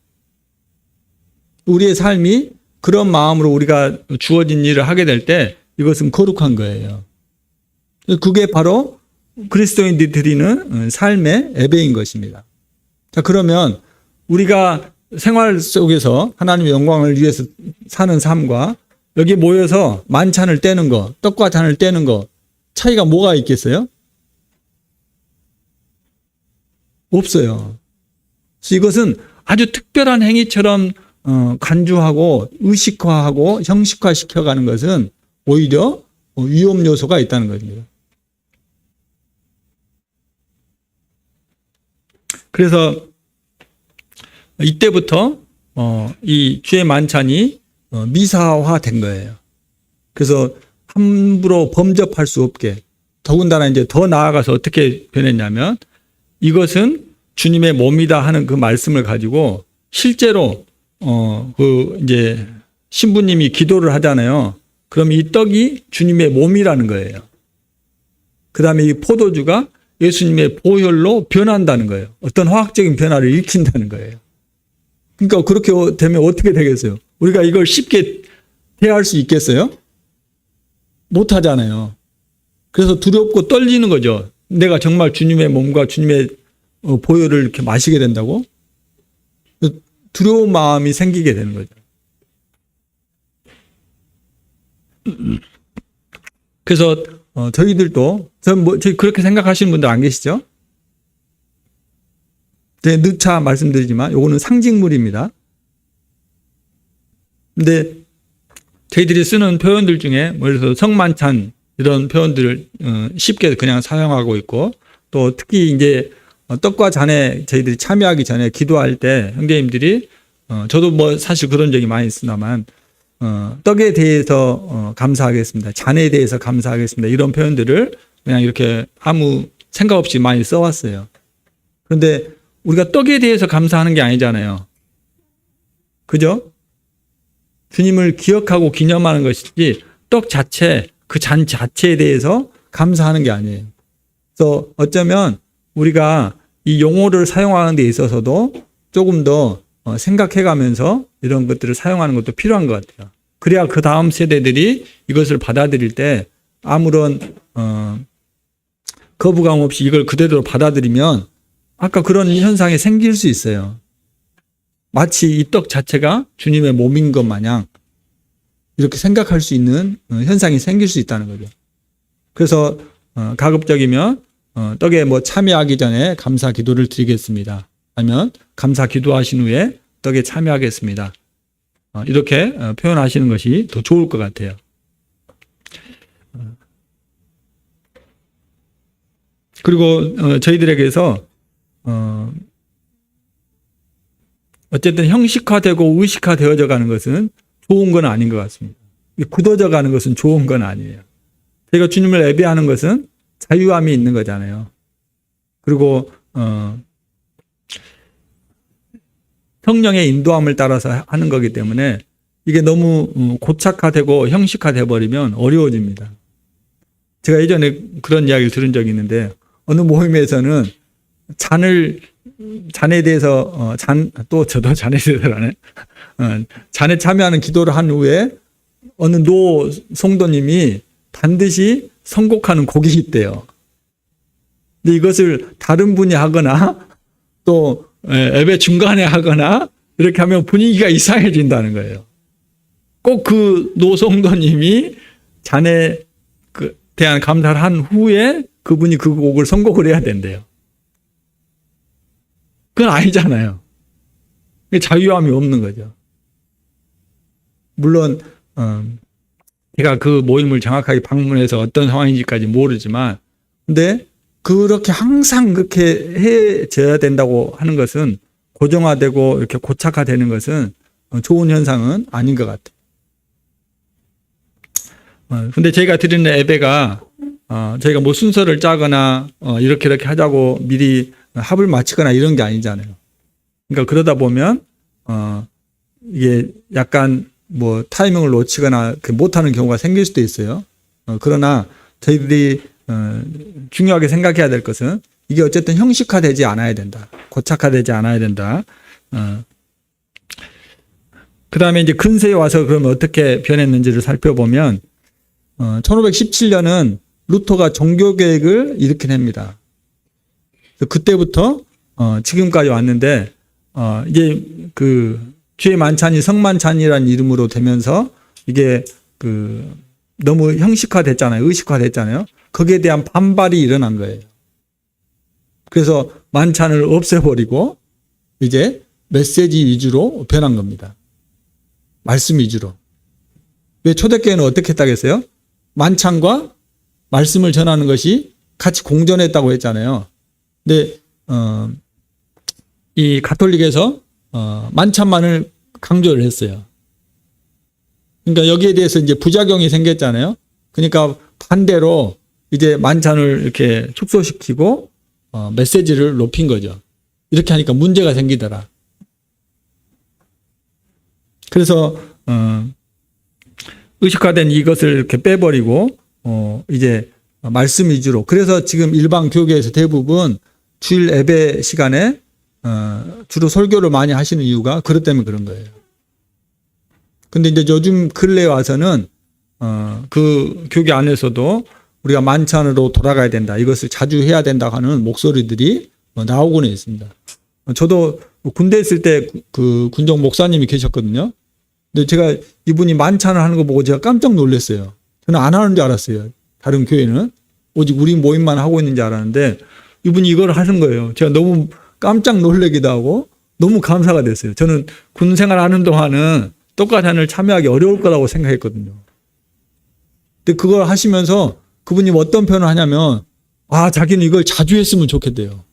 우리의 삶이 그런 마음으로 우리가 주어진 일을 하게 될 때 이것은 거룩한 거예요. 그게 바로 그리스도인들이 드리는 삶의 예배인 것입니다. 자, 그러면 우리가 생활 속에서 하나님의 영광을 위해서 사는 삶과 여기 모여서 만찬을 떼는 거, 떡과 잔을 떼는 거 차이가 뭐가 있겠어요? 없어요. 그래서 이것은 아주 특별한 행위처럼 간주하고 의식화하고 형식화시켜가는 것은 오히려 위험 요소가 있다는 겁니다. 그래서 이때부터 이 주의 만찬이 미사화된 거예요. 그래서 함부로 범접할 수 없게, 더군다나 이제 더 나아가서 어떻게 변했냐면 이것은 주님의 몸이다 하는 그 말씀을 가지고 실제로 그 이제 신부님이 기도를 하잖아요. 그럼 이 떡이 주님의 몸이라는 거예요. 그 다음에 이 포도주가 예수님의 보혈로 변한다는 거예요. 어떤 화학적인 변화를 일으킨다는 거예요. 그러니까 그렇게 되면 어떻게 되겠어요? 우리가 이걸 쉽게 대할 수 있겠어요? 못 하잖아요. 그래서 두렵고 떨리는 거죠. 내가 정말 주님의 몸과 주님의 보혈을 이렇게 마시게 된다고? 두려운 마음이 생기게 되는 거죠. 그래서 저희들도 저희 그렇게 생각하시는 분들 안 계시죠? 제가 누차 말씀드리지만 요거는 상징물입니다. 근데 저희들이 쓰는 표현들 중에 뭐 예를 들어서 성만찬 이런 표현들을 쉽게 그냥 사용하고 있고, 또 특히 이제 떡과 잔에 저희들이 참여하기 전에 기도할 때 형제님들이 저도 뭐 사실 그런 적이 많이 있으나만 떡에 대해서 감사하겠습니다, 잔에 대해서 감사하겠습니다, 이런 표현들을 그냥 이렇게 아무 생각 없이 많이 써왔어요. 그런데 우리가 떡에 대해서 감사하는 게 아니잖아요. 그죠? 주님을 기억하고 기념하는 것이지 떡 자체, 그 잔 자체에 대해서 감사하는 게 아니에요. 그래서 어쩌면 우리가 이 용어를 사용하는 데 있어서도 조금 더 생각해 가면서 이런 것들을 사용하는 것도 필요한 것 같아요. 그래야 그 다음 세대들이 이것을 받아들일 때 아무런 거부감 없이 이걸 그대로 받아들이면 아까 그런 현상이 생길 수 있어요. 마치 이 떡 자체가 주님의 몸인 것 마냥 이렇게 생각할 수 있는 현상이 생길 수 있다는 거죠. 그래서 가급적이면 떡에 뭐 참여하기 전에 감사 기도를 드리겠습니다, 아니면 감사 기도하신 후에 떡에 참여하겠습니다, 이렇게 표현하시는 것이 더 좋을 것 같아요. 그리고 저희들에게서 어쨌든 형식화되고 의식화되어져 가는 것은 좋은 건 아닌 것 같습니다. 굳어져 가는 것은 좋은 건 아니에요. 저희가 주님을 예배하는 것은 자유함이 있는 거잖아요. 그리고 성령의 인도함을 따라서 하는 거기 때문에 이게 너무 고착화되고 형식화돼 버리면 어려워집니다. 제가 예전에 그런 이야기를 들은 적이 있는데, 어느 모임에서는 잔에 대해서 또 저도 잔에 대해서 하네. 잔에 참여하는 기도를 한 후에 어느 노 성도님이 반드시 선곡하는 곡이 있대요. 근데 이것을 다른 분이 하거나 또 예배 중간에 하거나 이렇게 하면 분위기가 이상해진다는 거예요. 꼭 그 노 성도님이 잔에 대한 감사를 한 후에 그분이 그 곡을 선곡을 해야 된대요. 그건 아니잖아요. 자유함이 없는 거죠. 물론 제가 그 모임을 정확하게 방문해서 어떤 상황인지까지 모르지만, 근데 그렇게 항상 그렇게 해져야 된다고 하는 것은, 고정화되고 이렇게 고착화되는 것은 좋은 현상은 아닌 것 같아요. 근데 저희가 드리는 예배가 저희가 뭐 순서를 짜거나 이렇게 하자고 미리 합을 맞추거나 이런 게 아니잖아요. 그러니까 그러다 보면 이게 약간 뭐 타이밍을 놓치거나 못하는 경우가 생길 수도 있어요. 그러나 저희들이 중요하게 생각해야 될 것은 이게 어쨌든 형식화되지 않아야 된다, 고착화되지 않아야 된다. 그 다음에 이제 근세에 와서 그러면 어떻게 변했는지를 살펴보면 1517년은 루터가 종교개혁을 일으켜냅니다. 그때부터 지금까지 왔는데 이제 그 주의 만찬이 성만찬이라는 이름으로 되면서 이게 너무 형식화됐잖아요, 의식화됐잖아요. 거기에 대한 반발이 일어난 거예요. 그래서 만찬을 없애버리고 이제 메시지 위주로 변한 겁니다. 말씀 위주로. 왜 초대교회는 어떻게 했다겠어요? 만찬과 말씀을 전하는 것이 같이 공존했다고 했잖아요. 근데 이 가톨릭에서 만찬만을 강조를 했어요. 그러니까 여기에 대해서 이제 부작용이 생겼잖아요. 그러니까 반대로 이제 만찬을 이렇게 축소시키고 메시지를 높인 거죠. 이렇게 하니까 문제가 생기더라. 그래서 의식화된 이것을 이렇게 빼버리고 이제 말씀 위주로. 그래서 지금 일반 교회에서 대부분 주일 예배 시간에 주로 설교를 많이 하시는 이유가 그것 때문에 그런 거예요. 근데 이제 요즘 근래에 와서는 그 교계 안에서도 우리가 만찬으로 돌아가야 된다, 이것을 자주 해야 된다고 하는 목소리들이 나오고는 있습니다. 저도 군대 있을 때 그 군정 목사님이 계셨거든요. 근데 제가 이분이 만찬을 하는 거 보고 제가 깜짝 놀랐어요. 저는 안 하는 줄 알았어요. 다른 교회는 오직 우리 모임만 하고 있는 줄 알았는데 이분이 이걸 하는 거예요. 제가 너무 깜짝 놀라기도 하고 너무 감사가 됐어요. 저는 군 생활하는 동안은 떡과찬을 참여하기 어려울 거라고 생각했거든요. 근데 그걸 하시면서 그분이 어떤 표현을 하냐면 자기는 이걸 자주 했으면 좋겠대요.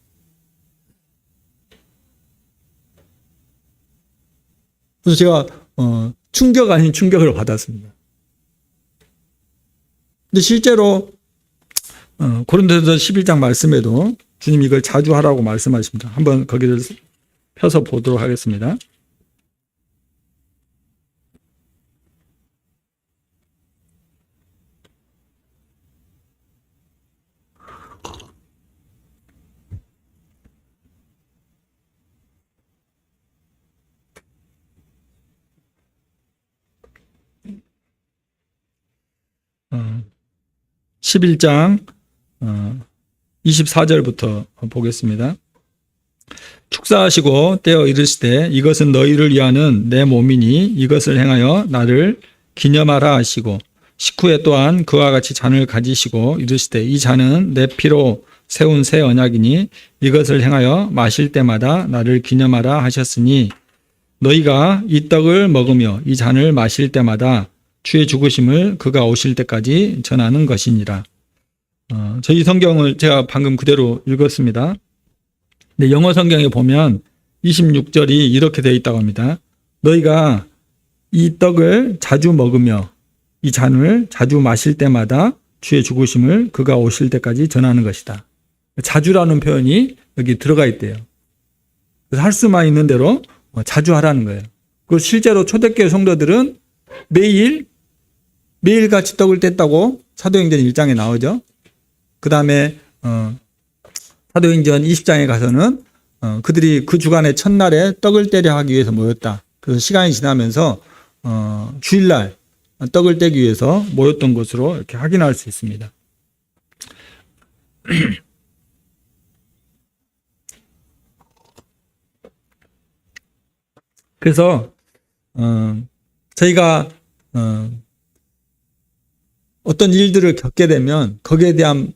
그래서 제가 충격 아닌 충격을 받았습니다. 근데 실제로 고린도전서 11장 말씀에도 주님 이걸 자주 하라고 말씀하십니다. 한번 거기를 펴서 보도록 하겠습니다. 어, 11장 24절부터 보겠습니다. 축사하시고 떼어 이르시되 이것은 너희를 위하는 내 몸이니 이것을 행하여 나를 기념하라 하시고 식후에 또한 그와 같이 잔을 가지시고 이르시되 이 잔은 내 피로 세운 새 언약이니 이것을 행하여 마실 때마다 나를 기념하라 하셨으니 너희가 이 떡을 먹으며 이 잔을 마실 때마다 주의 죽으심을 그가 오실 때까지 전하는 것이니라. 저희 성경을 제가 방금 그대로 읽었습니다. 근데 영어 성경에 보면 26절이 이렇게 되어 있다고 합니다. 너희가 이 떡을 자주 먹으며 이 잔을 자주 마실 때마다 주의 죽으심을 그가 오실 때까지 전하는 것이다. 자주라는 표현이 여기 들어가 있대요. 그래서 할 수만 있는 대로 자주 하라는 거예요. 그리고 실제로 초대교회 성도들은 매일같이 떡을 뗐다고 사도행전 1장에 나오죠. 그 다음에 사도행전 20장에 가서는 그들이 그 주간의 첫날에 떡을 떼려 하기 위해서 모였다. 그래서 시간이 지나면서 주일날 떡을 떼기 위해서 모였던 것으로 이렇게 확인할 수 있습니다. 그래서 저희가 어떤 일들을 겪게 되면 거기에 대한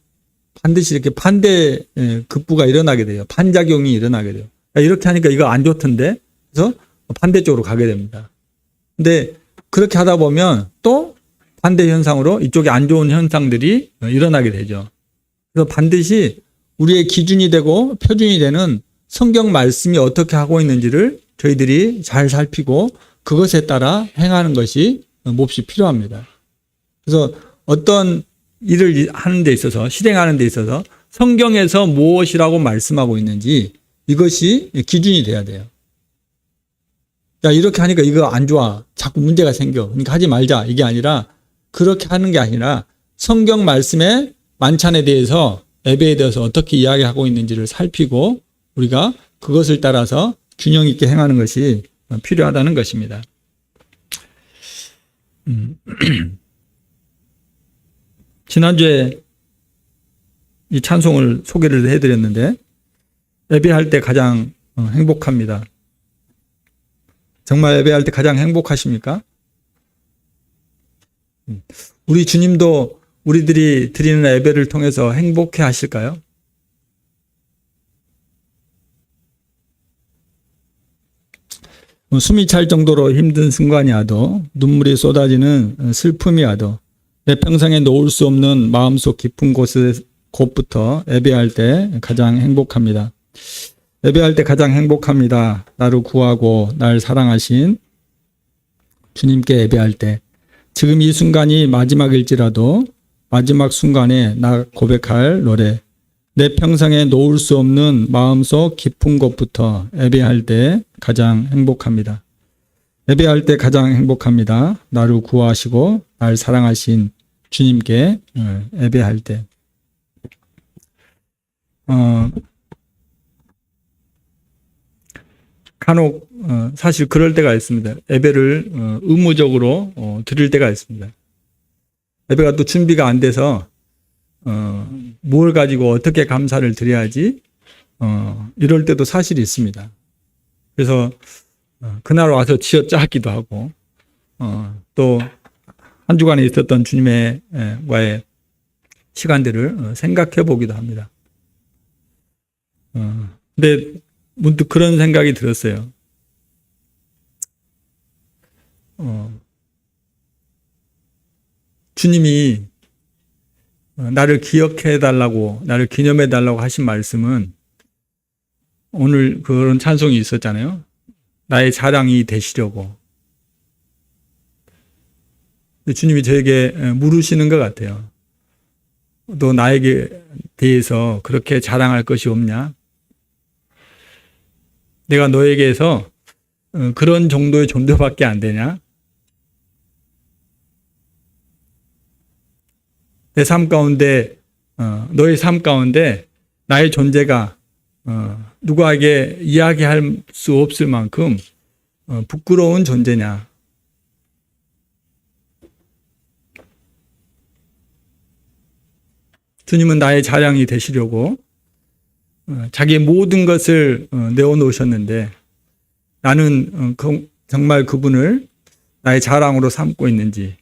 반드시 이렇게 반대 급부가 일어나게 돼요. 반작용이 일어나게 돼요. 이렇게 하니까 이거 안 좋던데 그래서 반대쪽으로 가게 됩니다. 근데 그렇게 하다 보면 또 반대 현상으로 이쪽에 안 좋은 현상들이 일어나게 되죠. 그래서 반드시 우리의 기준이 되고 표준이 되는 성경 말씀이 어떻게 하고 있는지를 저희들이 잘 살피고 그것에 따라 행하는 것이 몹시 필요합니다. 그래서 어떤 일을 하는 데 있어서 실행하는 데 있어서 성경에서 무엇이라고 말씀하고 있는지 이것이 기준이 돼야 돼요. 야, 이렇게 하니까 이거 안 좋아. 자꾸 문제가 생겨. 그러니까 하지 말자. 이게 아니라 그렇게 하는 게 아니라 성경 말씀의 만찬에 대해서 예배에 대해서 어떻게 이야기하고 있는지를 살피고 우리가 그것을 따라서 균형 있게 행하는 것이 필요하다는 것입니다. 지난주에 이 찬송을 소개를 해드렸는데 예배할 때 가장 행복합니다. 정말 예배할 때 가장 행복하십니까? 우리 주님도 우리들이 드리는 예배를 통해서 행복해 하실까요? 숨이 찰 정도로 힘든 순간이 와도 눈물이 쏟아지는 슬픔이 와도 내 평생에 놓을 수 없는 마음속 깊은 곳부터 예배할 때 가장 행복합니다. 예배할 때 가장 행복합니다. 나를 구하고 날 사랑하신 주님께 예배할 때 지금 이 순간이 마지막일지라도 마지막 순간에 나 고백할 노래 내 평생에 놓을 수 없는 마음속 깊은 곳부터 예배할 때 가장 행복합니다. 예배할 때 가장 행복합니다. 나를 구하시고 날 사랑하신 주님께 예배할 때 간혹 사실 그럴 때가 있습니다. 예배를 의무적으로 드릴 때가 있습니다. 예배가 또 준비가 안 돼서 뭘 가지고 어떻게 감사를 드려야지 이럴 때도 사실이 있습니다. 그래서 그날 와서 쥐어짜기도 하고 또 한 주간에 있었던 주님과의 시간들을 생각해 보기도 합니다. 근데 문득 그런 생각이 들었어요. 주님이 나를 기억해 달라고, 나를 기념해 달라고 하신 말씀은 오늘 그런 찬송이 있었잖아요. 나의 자랑이 되시려고. 주님이 저에게 물으시는 것 같아요. 너 나에게 대해서 그렇게 자랑할 것이 없냐? 내가 너에게서 그런 정도의 존재밖에 안 되냐? 내 삶 가운데, 너의 삶 가운데 나의 존재가 누구에게 이야기할 수 없을 만큼 부끄러운 존재냐? 주님은 나의 자랑이 되시려고 자기의 모든 것을 내어놓으셨는데 나는 정말 그분을 나의 자랑으로 삼고 있는지,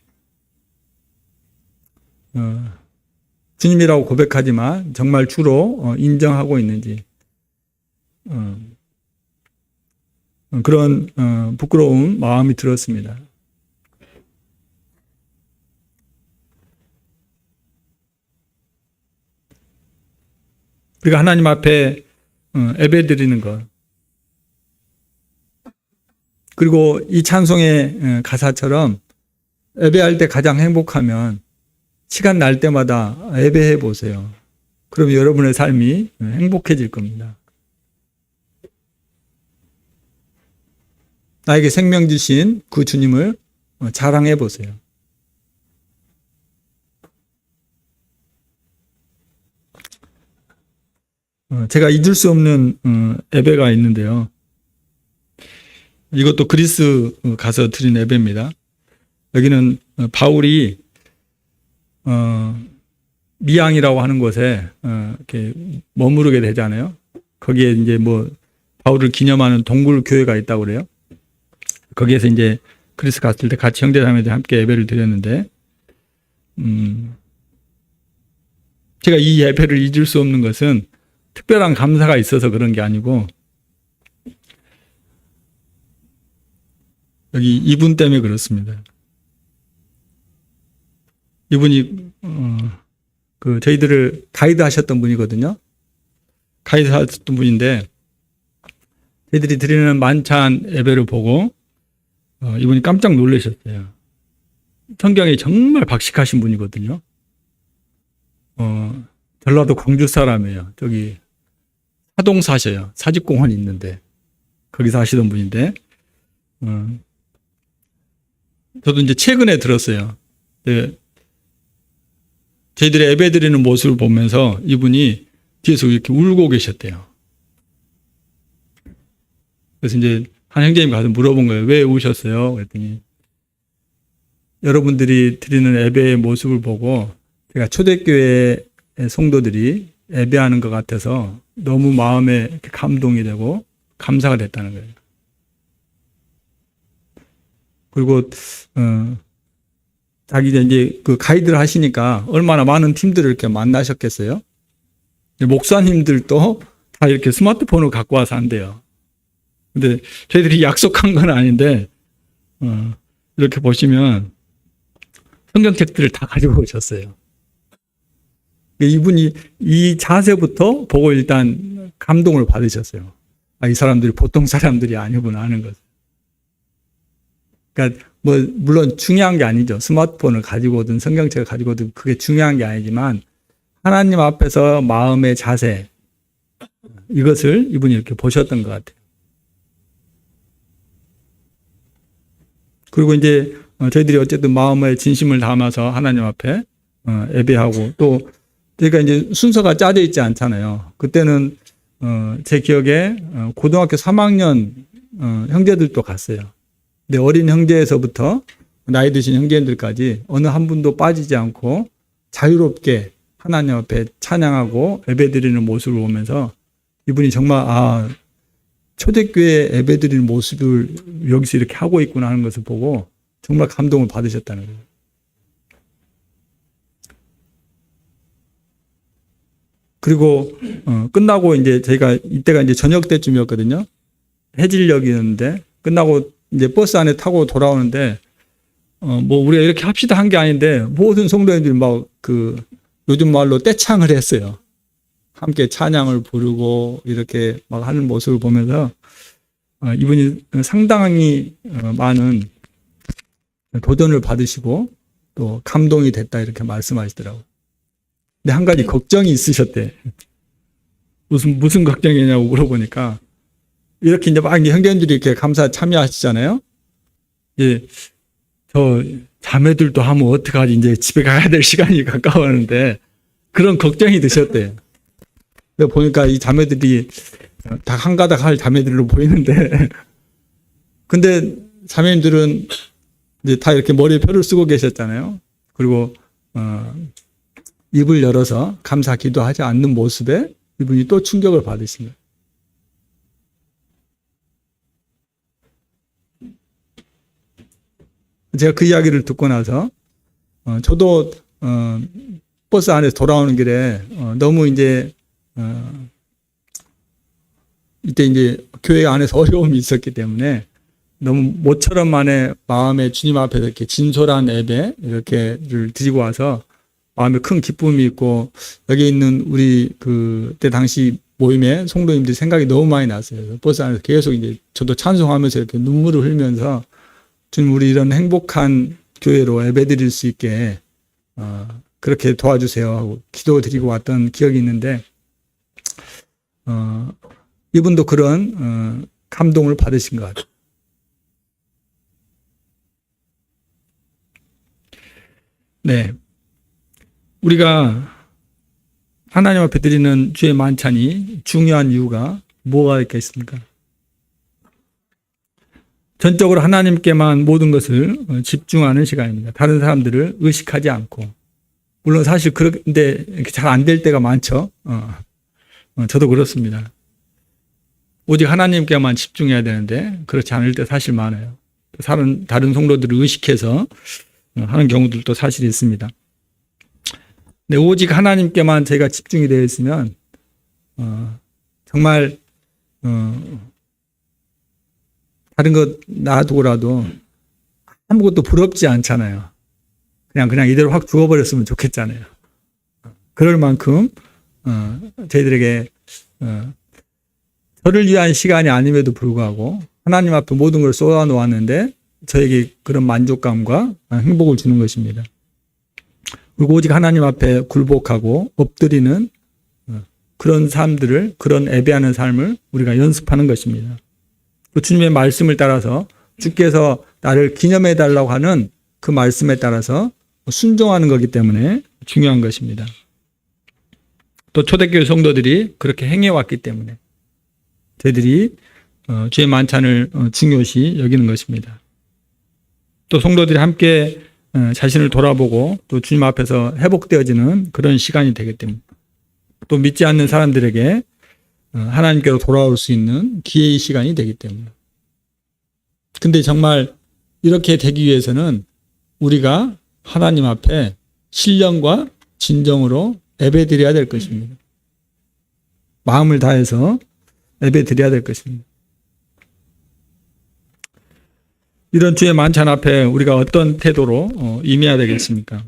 주님이라고 고백하지만 정말 주로 인정하고 있는지, 그런 부끄러운 마음이 들었습니다. 우리가 하나님 앞에 예배드리는 것, 그리고 이 찬송의 가사처럼 예배할 때 가장 행복하면 시간 날 때마다 예배해 보세요. 그럼 여러분의 삶이 행복해질 겁니다. 나에게 생명 주신 그 주님을 자랑해 보세요. 제가 잊을 수 없는 예배가 있는데요. 이것도 그리스 가서 드린 예배입니다. 여기는 바울이 미양이라고 하는 곳에 이렇게 머무르게 되잖아요. 거기에 이제 뭐 바울을 기념하는 동굴 교회가 있다고 그래요. 거기에서 이제 그리스 갔을 때 같이 형제자매들 함께 예배를 드렸는데, 제가 이 예배를 잊을 수 없는 것은 특별한 감사가 있어서 그런 게 아니고 여기 이분 때문에 그렇습니다. 이분이 그 저희들을 가이드 하셨던 분이거든요. 가이드 하셨던 분인데 저희들이 드리는 만찬 예배를 보고 이분이 깜짝 놀라셨어요. 성경이 정말 박식하신 분이거든요. 전라도 광주 사람이에요. 저기 사동 사셔요. 사직공원이 있는데 거기 사시던 분인데, 저도 이제 최근에 들었어요. 네, 저희들이 예배 드리는 모습을 보면서 이분이 뒤에서 이렇게 울고 계셨대요. 그래서 이제 한 형제님 가서 물어본 거예요. 왜 우셨어요? 그랬더니 여러분들이 드리는 예배의 모습을 보고 제가 초대교회 성도들이 예배하는 것 같아서 너무 마음에 감동이 되고 감사가 됐다는 거예요. 그리고 자기 이제 그 가이드를 하시니까 얼마나 많은 팀들을 이렇게 만나셨겠어요. 목사님들도 다 이렇게 스마트폰을 갖고 와서 한대요. 근데 저희들이 약속한 건 아닌데 이렇게 보시면 성경책들을 다 가지고 오셨어요. 이분이 이 자세부터 보고 일단 감동을 받으셨어요. 아, 이 사람들이 보통 사람들이 아니구나 하는 것. 그러니까 뭐 물론 중요한 게 아니죠. 스마트폰을 가지고 오든 성경책을 가지고 오든 그게 중요한 게 아니지만 하나님 앞에서 마음의 자세, 이것을 이분이 이렇게 보셨던 것 같아요. 그리고 이제 저희들이 어쨌든 마음의 진심을 담아서 하나님 앞에 예배하고, 또 저희가 이제 순서가 짜져 있지 않잖아요. 그때는 제 기억에 고등학교 3학년 형제들도 갔어요. 근데 어린 형제에서부터 나이 드신 형제들까지 어느 한 분도 빠지지 않고 자유롭게 하나님 앞에 찬양하고 예배드리는 모습을 보면서 이분이 정말 초대교회 예배드리는 모습을 여기서 이렇게 하고 있구나 하는 것을 보고 정말 감동을 받으셨다는 거예요. 그리고 끝나고 이제 저희가 이때가 이제 저녁 때쯤이었거든요. 해질녘이었는데 끝나고 이제 버스 안에 타고 돌아오는데 뭐 우리가 이렇게 합시다 한 게 아닌데 모든 성도님들이 막 요즘 말로 떼창을 했어요. 함께 찬양을 부르고 이렇게 막 하는 모습을 보면서 이분이 상당히 많은 도전을 받으시고 또 감동이 됐다 이렇게 말씀하시더라고요. 근데 한 가지 걱정이 있으셨대. 무슨 걱정이냐고 물어보니까 이렇게 이제 막 형제님들이 이렇게 감사 참여하시잖아요. 저 자매들도 하면 어떡하지? 이제 집에 가야 될 시간이 가까웠는데 그런 걱정이 드셨대요. 근데 보니까 이 자매들이 다 한가닥 할 자매들로 보이는데 근데 자매님들은 이제 다 이렇게 머리에 표를 쓰고 계셨잖아요. 그리고 입을 열어서 감사 기도하지 않는 모습에 이분이 또 충격을 받으신 거예요. 제가 그 이야기를 듣고 나서 저도 버스 안에서 돌아오는 길에 너무 이제 이때 이제 교회 안에서 어려움이 있었기 때문에 너무 모처럼 만에 마음에 주님 앞에서 이렇게 진솔한 예배 이렇게를 드리고 와서 마음에 큰 기쁨이 있고 여기 있는 우리 그때 당시 모임에 성도님들 생각이 너무 많이 났어요. 버스 안에서 계속 이제 저도 찬송하면서 이렇게 눈물을 흘리면서 주님 우리 이런 행복한 교회로 예배드릴 수 있게 그렇게 도와주세요 하고 기도드리고 왔던 기억이 있는데 이분도 그런 감동을 받으신 것 같아요. 네, 우리가 하나님 앞에 드리는 주의 만찬이 중요한 이유가 뭐가 있겠습니까? 전적으로 하나님께만 모든 것을 집중하는 시간입니다. 다른 사람들을 의식하지 않고. 물론 사실 그런데 잘 안 될 때가 많죠. 저도 그렇습니다. 오직 하나님께만 집중해야 되는데 그렇지 않을 때 사실 많아요. 다른 성도들을 의식해서 하는 경우들도 사실 있습니다. 근데 오직 하나님께만 제가 집중이 되어 있으면 정말 다른 것 놔두고라도 아무것도 부럽지 않잖아요. 그냥 이대로 확 죽어버렸으면 좋겠잖아요. 그럴 만큼 저희들에게 저를 위한 시간이 아님에도 불구하고 하나님 앞에 모든 걸 쏟아 놓았는데 저에게 그런 만족감과 행복을 주는 것입니다. 그리고 오직 하나님 앞에 굴복하고 엎드리는 그런 삶들을, 그런 예배하는 삶을 우리가 연습하는 것입니다. 또 주님의 말씀을 따라서 주께서 나를 기념해 달라고 하는 그 말씀에 따라서 순종하는 거기 때문에 중요한 것입니다. 또 초대교회 성도들이 그렇게 행해왔기 때문에 저희들이 주의 만찬을 중요시 여기는 것입니다. 또 성도들이 함께 자신을 돌아보고 또 주님 앞에서 회복되어지는 그런 시간이 되기 때문에 또 믿지 않는 사람들에게 하나님께로 돌아올 수 있는 기회의 시간이 되기 때문에. 근데 정말 이렇게 되기 위해서는 우리가 하나님 앞에 신령과 진정으로 예배드려야 될 것입니다. 마음을 다해서 예배드려야 될 것입니다. 이런 주의 만찬 앞에 우리가 어떤 태도로 임해야 되겠습니까?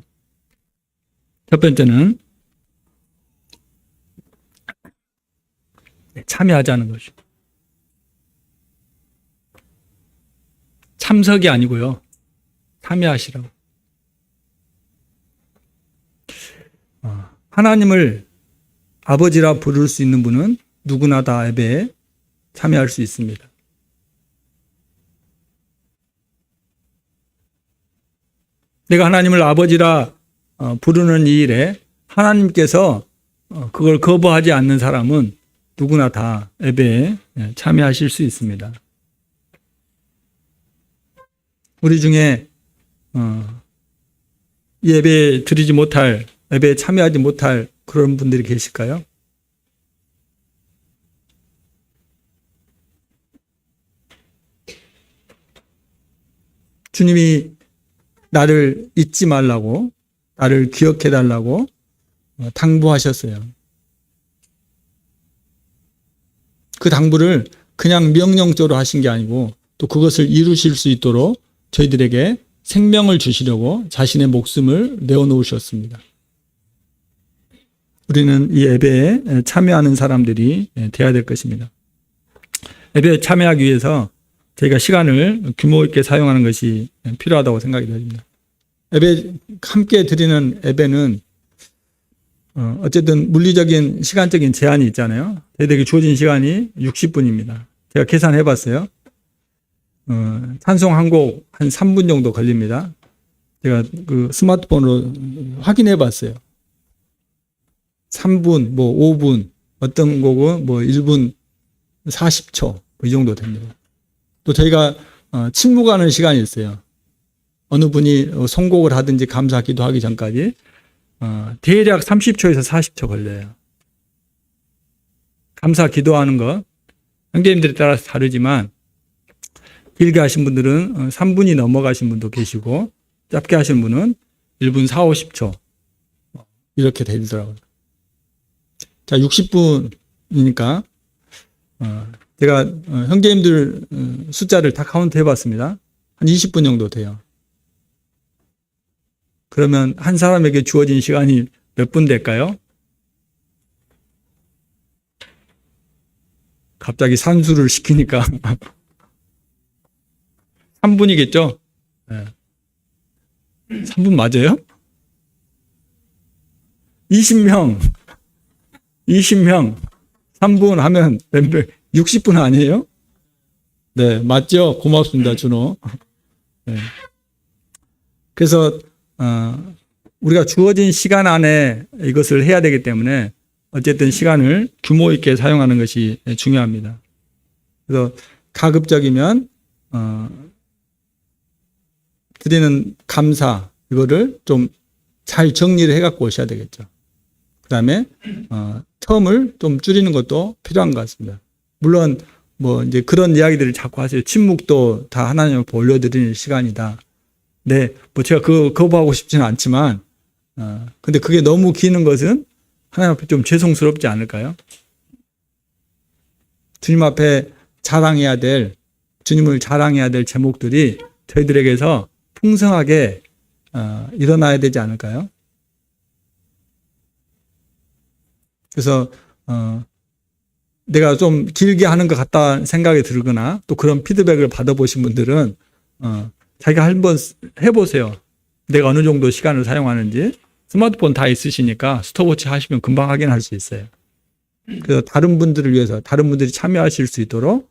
첫 번째는 참여하자는 것이죠. 참석이 아니고요. 참여하시라고. 하나님을 아버지라 부를 수 있는 분은 누구나 다 예배에 참여할 수 있습니다. 내가 하나님을 아버지라 부르는 이 일에 하나님께서 그걸 거부하지 않는 사람은 누구나 다 예배에 참여하실 수 있습니다. 우리 중에 예배 드리지 못할, 예배에 참여하지 못할 그런 분들이 계실까요? 주님이 나를 잊지 말라고, 나를 기억해 달라고 당부하셨어요. 그 당부를 그냥 명령적으로 하신 게 아니고 또 그것을 이루실 수 있도록 저희들에게 생명을 주시려고 자신의 목숨을 내어놓으셨습니다. 우리는 이 예배에 참여하는 사람들이 되어야 될 것입니다. 예배에 참여하기 위해서 저희가 시간을 규모 있게 사용하는 것이 필요하다고 생각이 됩니다. 예배, 함께 드리는 예배는 어쨌든 물리적인 시간적인 제한이 있잖아요. 저희들에게 주어진 시간이 60분입니다. 제가 계산해 봤어요. 찬송 한 곡 한 3분 정도 걸립니다. 제가 그 스마트폰으로 확인해 봤어요. 3분, 뭐 5분, 어떤 곡은 뭐 1분 40초, 이 정도 됩니다. 또 저희가 침묵하는 시간이 있어요. 어느 분이 선곡을 하든지 감사 기도하기 전까지 대략 30초에서 40초 걸려요. 감사 기도하는 것, 형제님들에 따라서 다르지만 길게 하신 분들은 3분이 넘어가신 분도 계시고 짧게 하신 분은 1분 4, 50초 이렇게 되더라고요. 자, 60분이니까 제가 형제님들 숫자를 다 카운트 해봤습니다. 한 20분 정도 돼요. 그러면 한 사람에게 주어진 시간이 몇 분 될까요? 갑자기 산수를 시키니까 3분이겠죠? 네. 3분 맞아요? 20명 3분 하면 60분 아니에요? 네, 맞죠? 고맙습니다, 준호. 네. 그래서 우리가 주어진 시간 안에 이것을 해야 되기 때문에 어쨌든 시간을 규모 있게 사용하는 것이 중요합니다. 그래서 가급적이면 드리는 감사 이거를 좀 잘 정리를 해갖고 오셔야 되겠죠. 그 다음에 텀을 좀 줄이는 것도 필요한 것 같습니다. 물론 뭐 이제 그런 이야기들을 자꾸 하세요. 침묵도 다 하나님 앞에 올려드리는 시간이다. 네, 뭐 제가 거부하고 싶지는 않지만, 근데 그게 너무 기는 것은 하나님 앞에 좀 죄송스럽지 않을까요? 주님 앞에 자랑해야 될, 주님을 자랑해야 될 제목들이 저희들에게서 풍성하게 일어나야 되지 않을까요? 그래서 내가 좀 길게 하는 것 같다 생각이 들거나 또 그런 피드백을 받아보신 분들은 자기가 한번 해보세요. 내가 어느 정도 시간을 사용하는지. 스마트폰 다 있으시니까 스톱워치 하시면 금방 확인할 수 있어요. 그래서 다른 분들을 위해서 다른 분들이 참여하실 수 있도록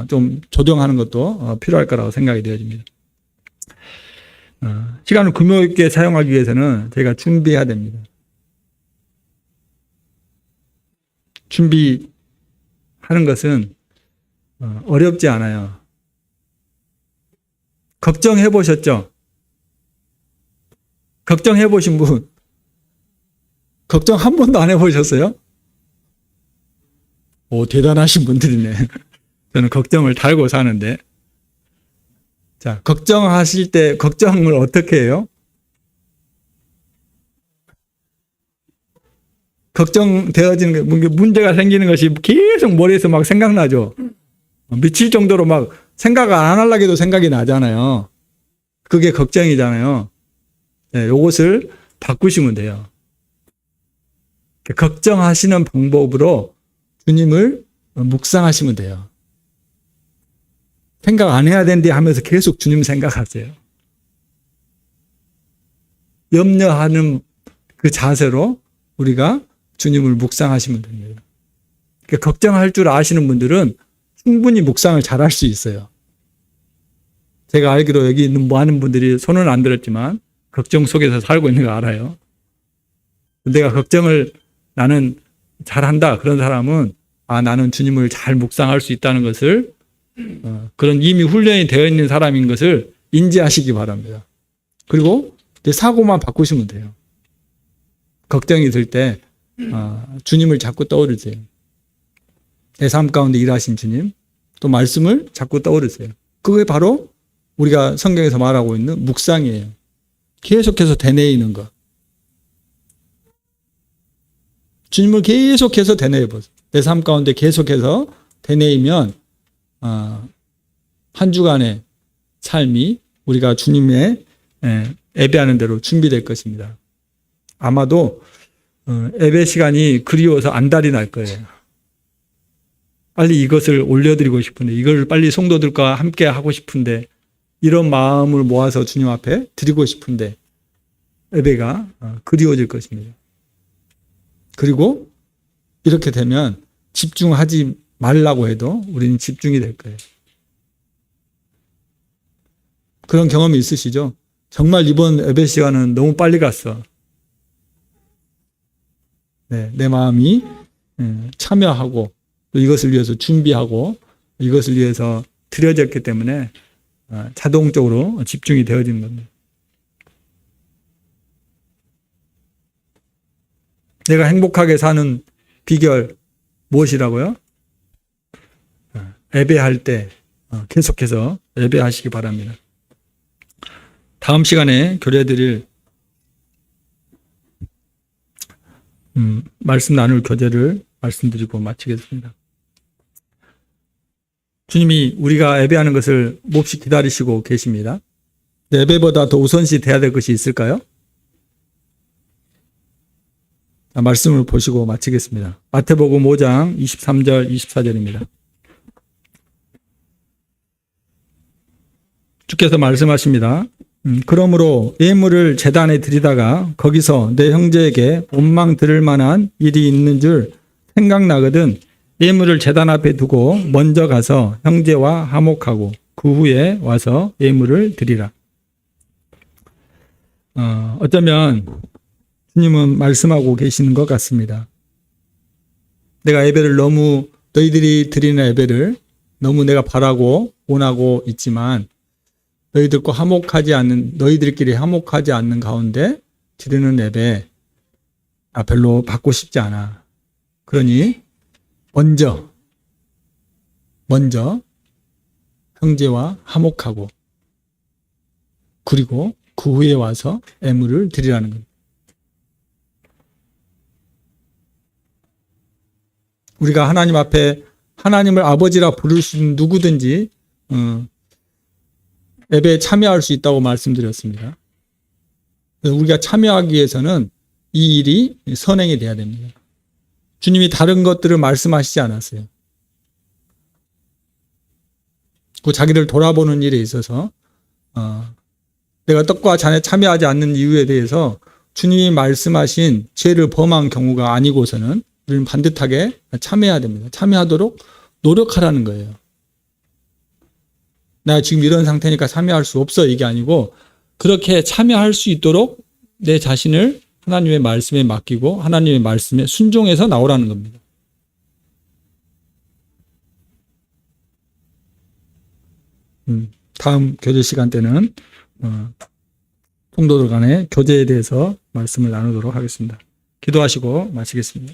좀 조정하는 것도 필요할 거라고 생각이 되어집니다. 시간을 규모 있게 사용하기 위해서는 저희가 준비해야 됩니다. 준비하는 것은 어렵지 않아요. 걱정해 보셨죠? 걱정해 보신 분, 걱정 한 번도 안 해보셨어요? 오, 대단하신 분들이네. 저는 걱정을 달고 사는데. 자, 걱정하실 때 걱정을 어떻게 해요? 걱정되어지는 게 문제가 생기는 것이 계속 머리에서 막 생각나죠. 미칠 정도로 막 생각 안 하려고 해도 생각이 나잖아요. 그게 걱정이잖아요. 네, 요것을 바꾸시면 돼요. 걱정하시는 방법으로 주님을 묵상하시면 돼요. 생각 안 해야 되는데 하면서 계속 주님 생각하세요. 염려하는 그 자세로 우리가 주님을 묵상하시면 됩니다. 그러니까 걱정할 줄 아시는 분들은 충분히 묵상을 잘 할 수 있어요. 제가 알기로 여기 있는 많은 분들이 손은 안 들었지만 걱정 속에서 살고 있는 거 알아요. 내가 걱정을 나는 잘한다. 그런 사람은 나는 주님을 잘 묵상할 수 있다는 것을 그런 이미 훈련이 되어 있는 사람인 것을 인지하시기 바랍니다. 그리고 이제 사고만 바꾸시면 돼요. 걱정이 들 때 주님을 자꾸 떠오르세요. 내 삶 가운데 일하신 주님, 또 말씀을 자꾸 떠오르세요. 그게 바로 우리가 성경에서 말하고 있는 묵상이에요. 계속해서 되뇌이는 것. 주님을 계속해서 되뇌여 보세요. 내 삶 가운데 계속해서 되뇌이면 한 주간의 삶이 우리가 주님의 예배하는 대로 준비될 것입니다. 아마도 예배 시간이 그리워서 안달이 날 거예요. 빨리 이것을 올려드리고 싶은데, 이걸 빨리 성도들과 함께 하고 싶은데, 이런 마음을 모아서 주님 앞에 드리고 싶은데 예배가 그리워질 것입니다. 그리고 이렇게 되면 집중하지 말라고 해도 우리는 집중이 될 거예요. 그런 경험이 있으시죠? 정말 이번 예배 시간은 너무 빨리 갔어. 네, 내 마음이 참여하고 또 이것을 위해서 준비하고 이것을 위해서 드려졌기 때문에 자동적으로 집중이 되어지는 겁니다. 내가 행복하게 사는 비결 무엇이라고요? 예배할 때 계속해서 예배하시기 바랍니다. 다음 시간에 교례드릴 말씀 나눌 교재를 말씀드리고 마치겠습니다. 주님이 우리가 예배하는 것을 몹시 기다리시고 계십니다. 예배보다 더 우선시 돼야 될 것이 있을까요? 말씀을 보시고 마치겠습니다. 마태복음 5장 23절 24절입니다. 주께서 말씀하십니다. 그러므로 예물을 제단에 드리다가 거기서 내 형제에게 원망 들을 만한 일이 있는 줄 생각나거든 예물을 제단 앞에 두고 먼저 가서 형제와 화목하고 그 후에 와서 예물을 드리라. 어쩌면 주님은 말씀하고 계시는 것 같습니다. 내가 예배를 너무 너희들이 드리는 예배를 너무 내가 바라고 원하고 있지만 너희들끼리 화목하지 않는 가운데 드리는 예배 별로 받고 싶지 않아. 그러니 먼저 형제와 화목하고 그리고 그 후에 와서 예물을 드리라는 겁니다. 우리가 하나님 앞에 하나님을 아버지라 부를 수 있는 누구든지 예배에 참여할 수 있다고 말씀드렸습니다. 우리가 참여하기 위해서는 이 일이 선행이 돼야 됩니다. 주님이 다른 것들을 말씀하시지 않았어요. 그 자기를 돌아보는 일에 있어서 내가 떡과 잔에 참여하지 않는 이유에 대해서 주님이 말씀하신 죄를 범한 경우가 아니고서는 우리는 반듯하게 참여해야 됩니다. 참여하도록 노력하라는 거예요. 나 지금 이런 상태니까 참여할 수 없어 이게 아니고 그렇게 참여할 수 있도록 내 자신을 하나님의 말씀에 맡기고 하나님의 말씀에 순종해서 나오라는 겁니다. 다음 교제 시간 때는 성도들 간의 교제에 대해서 말씀을 나누도록 하겠습니다. 기도하시고 마치겠습니다.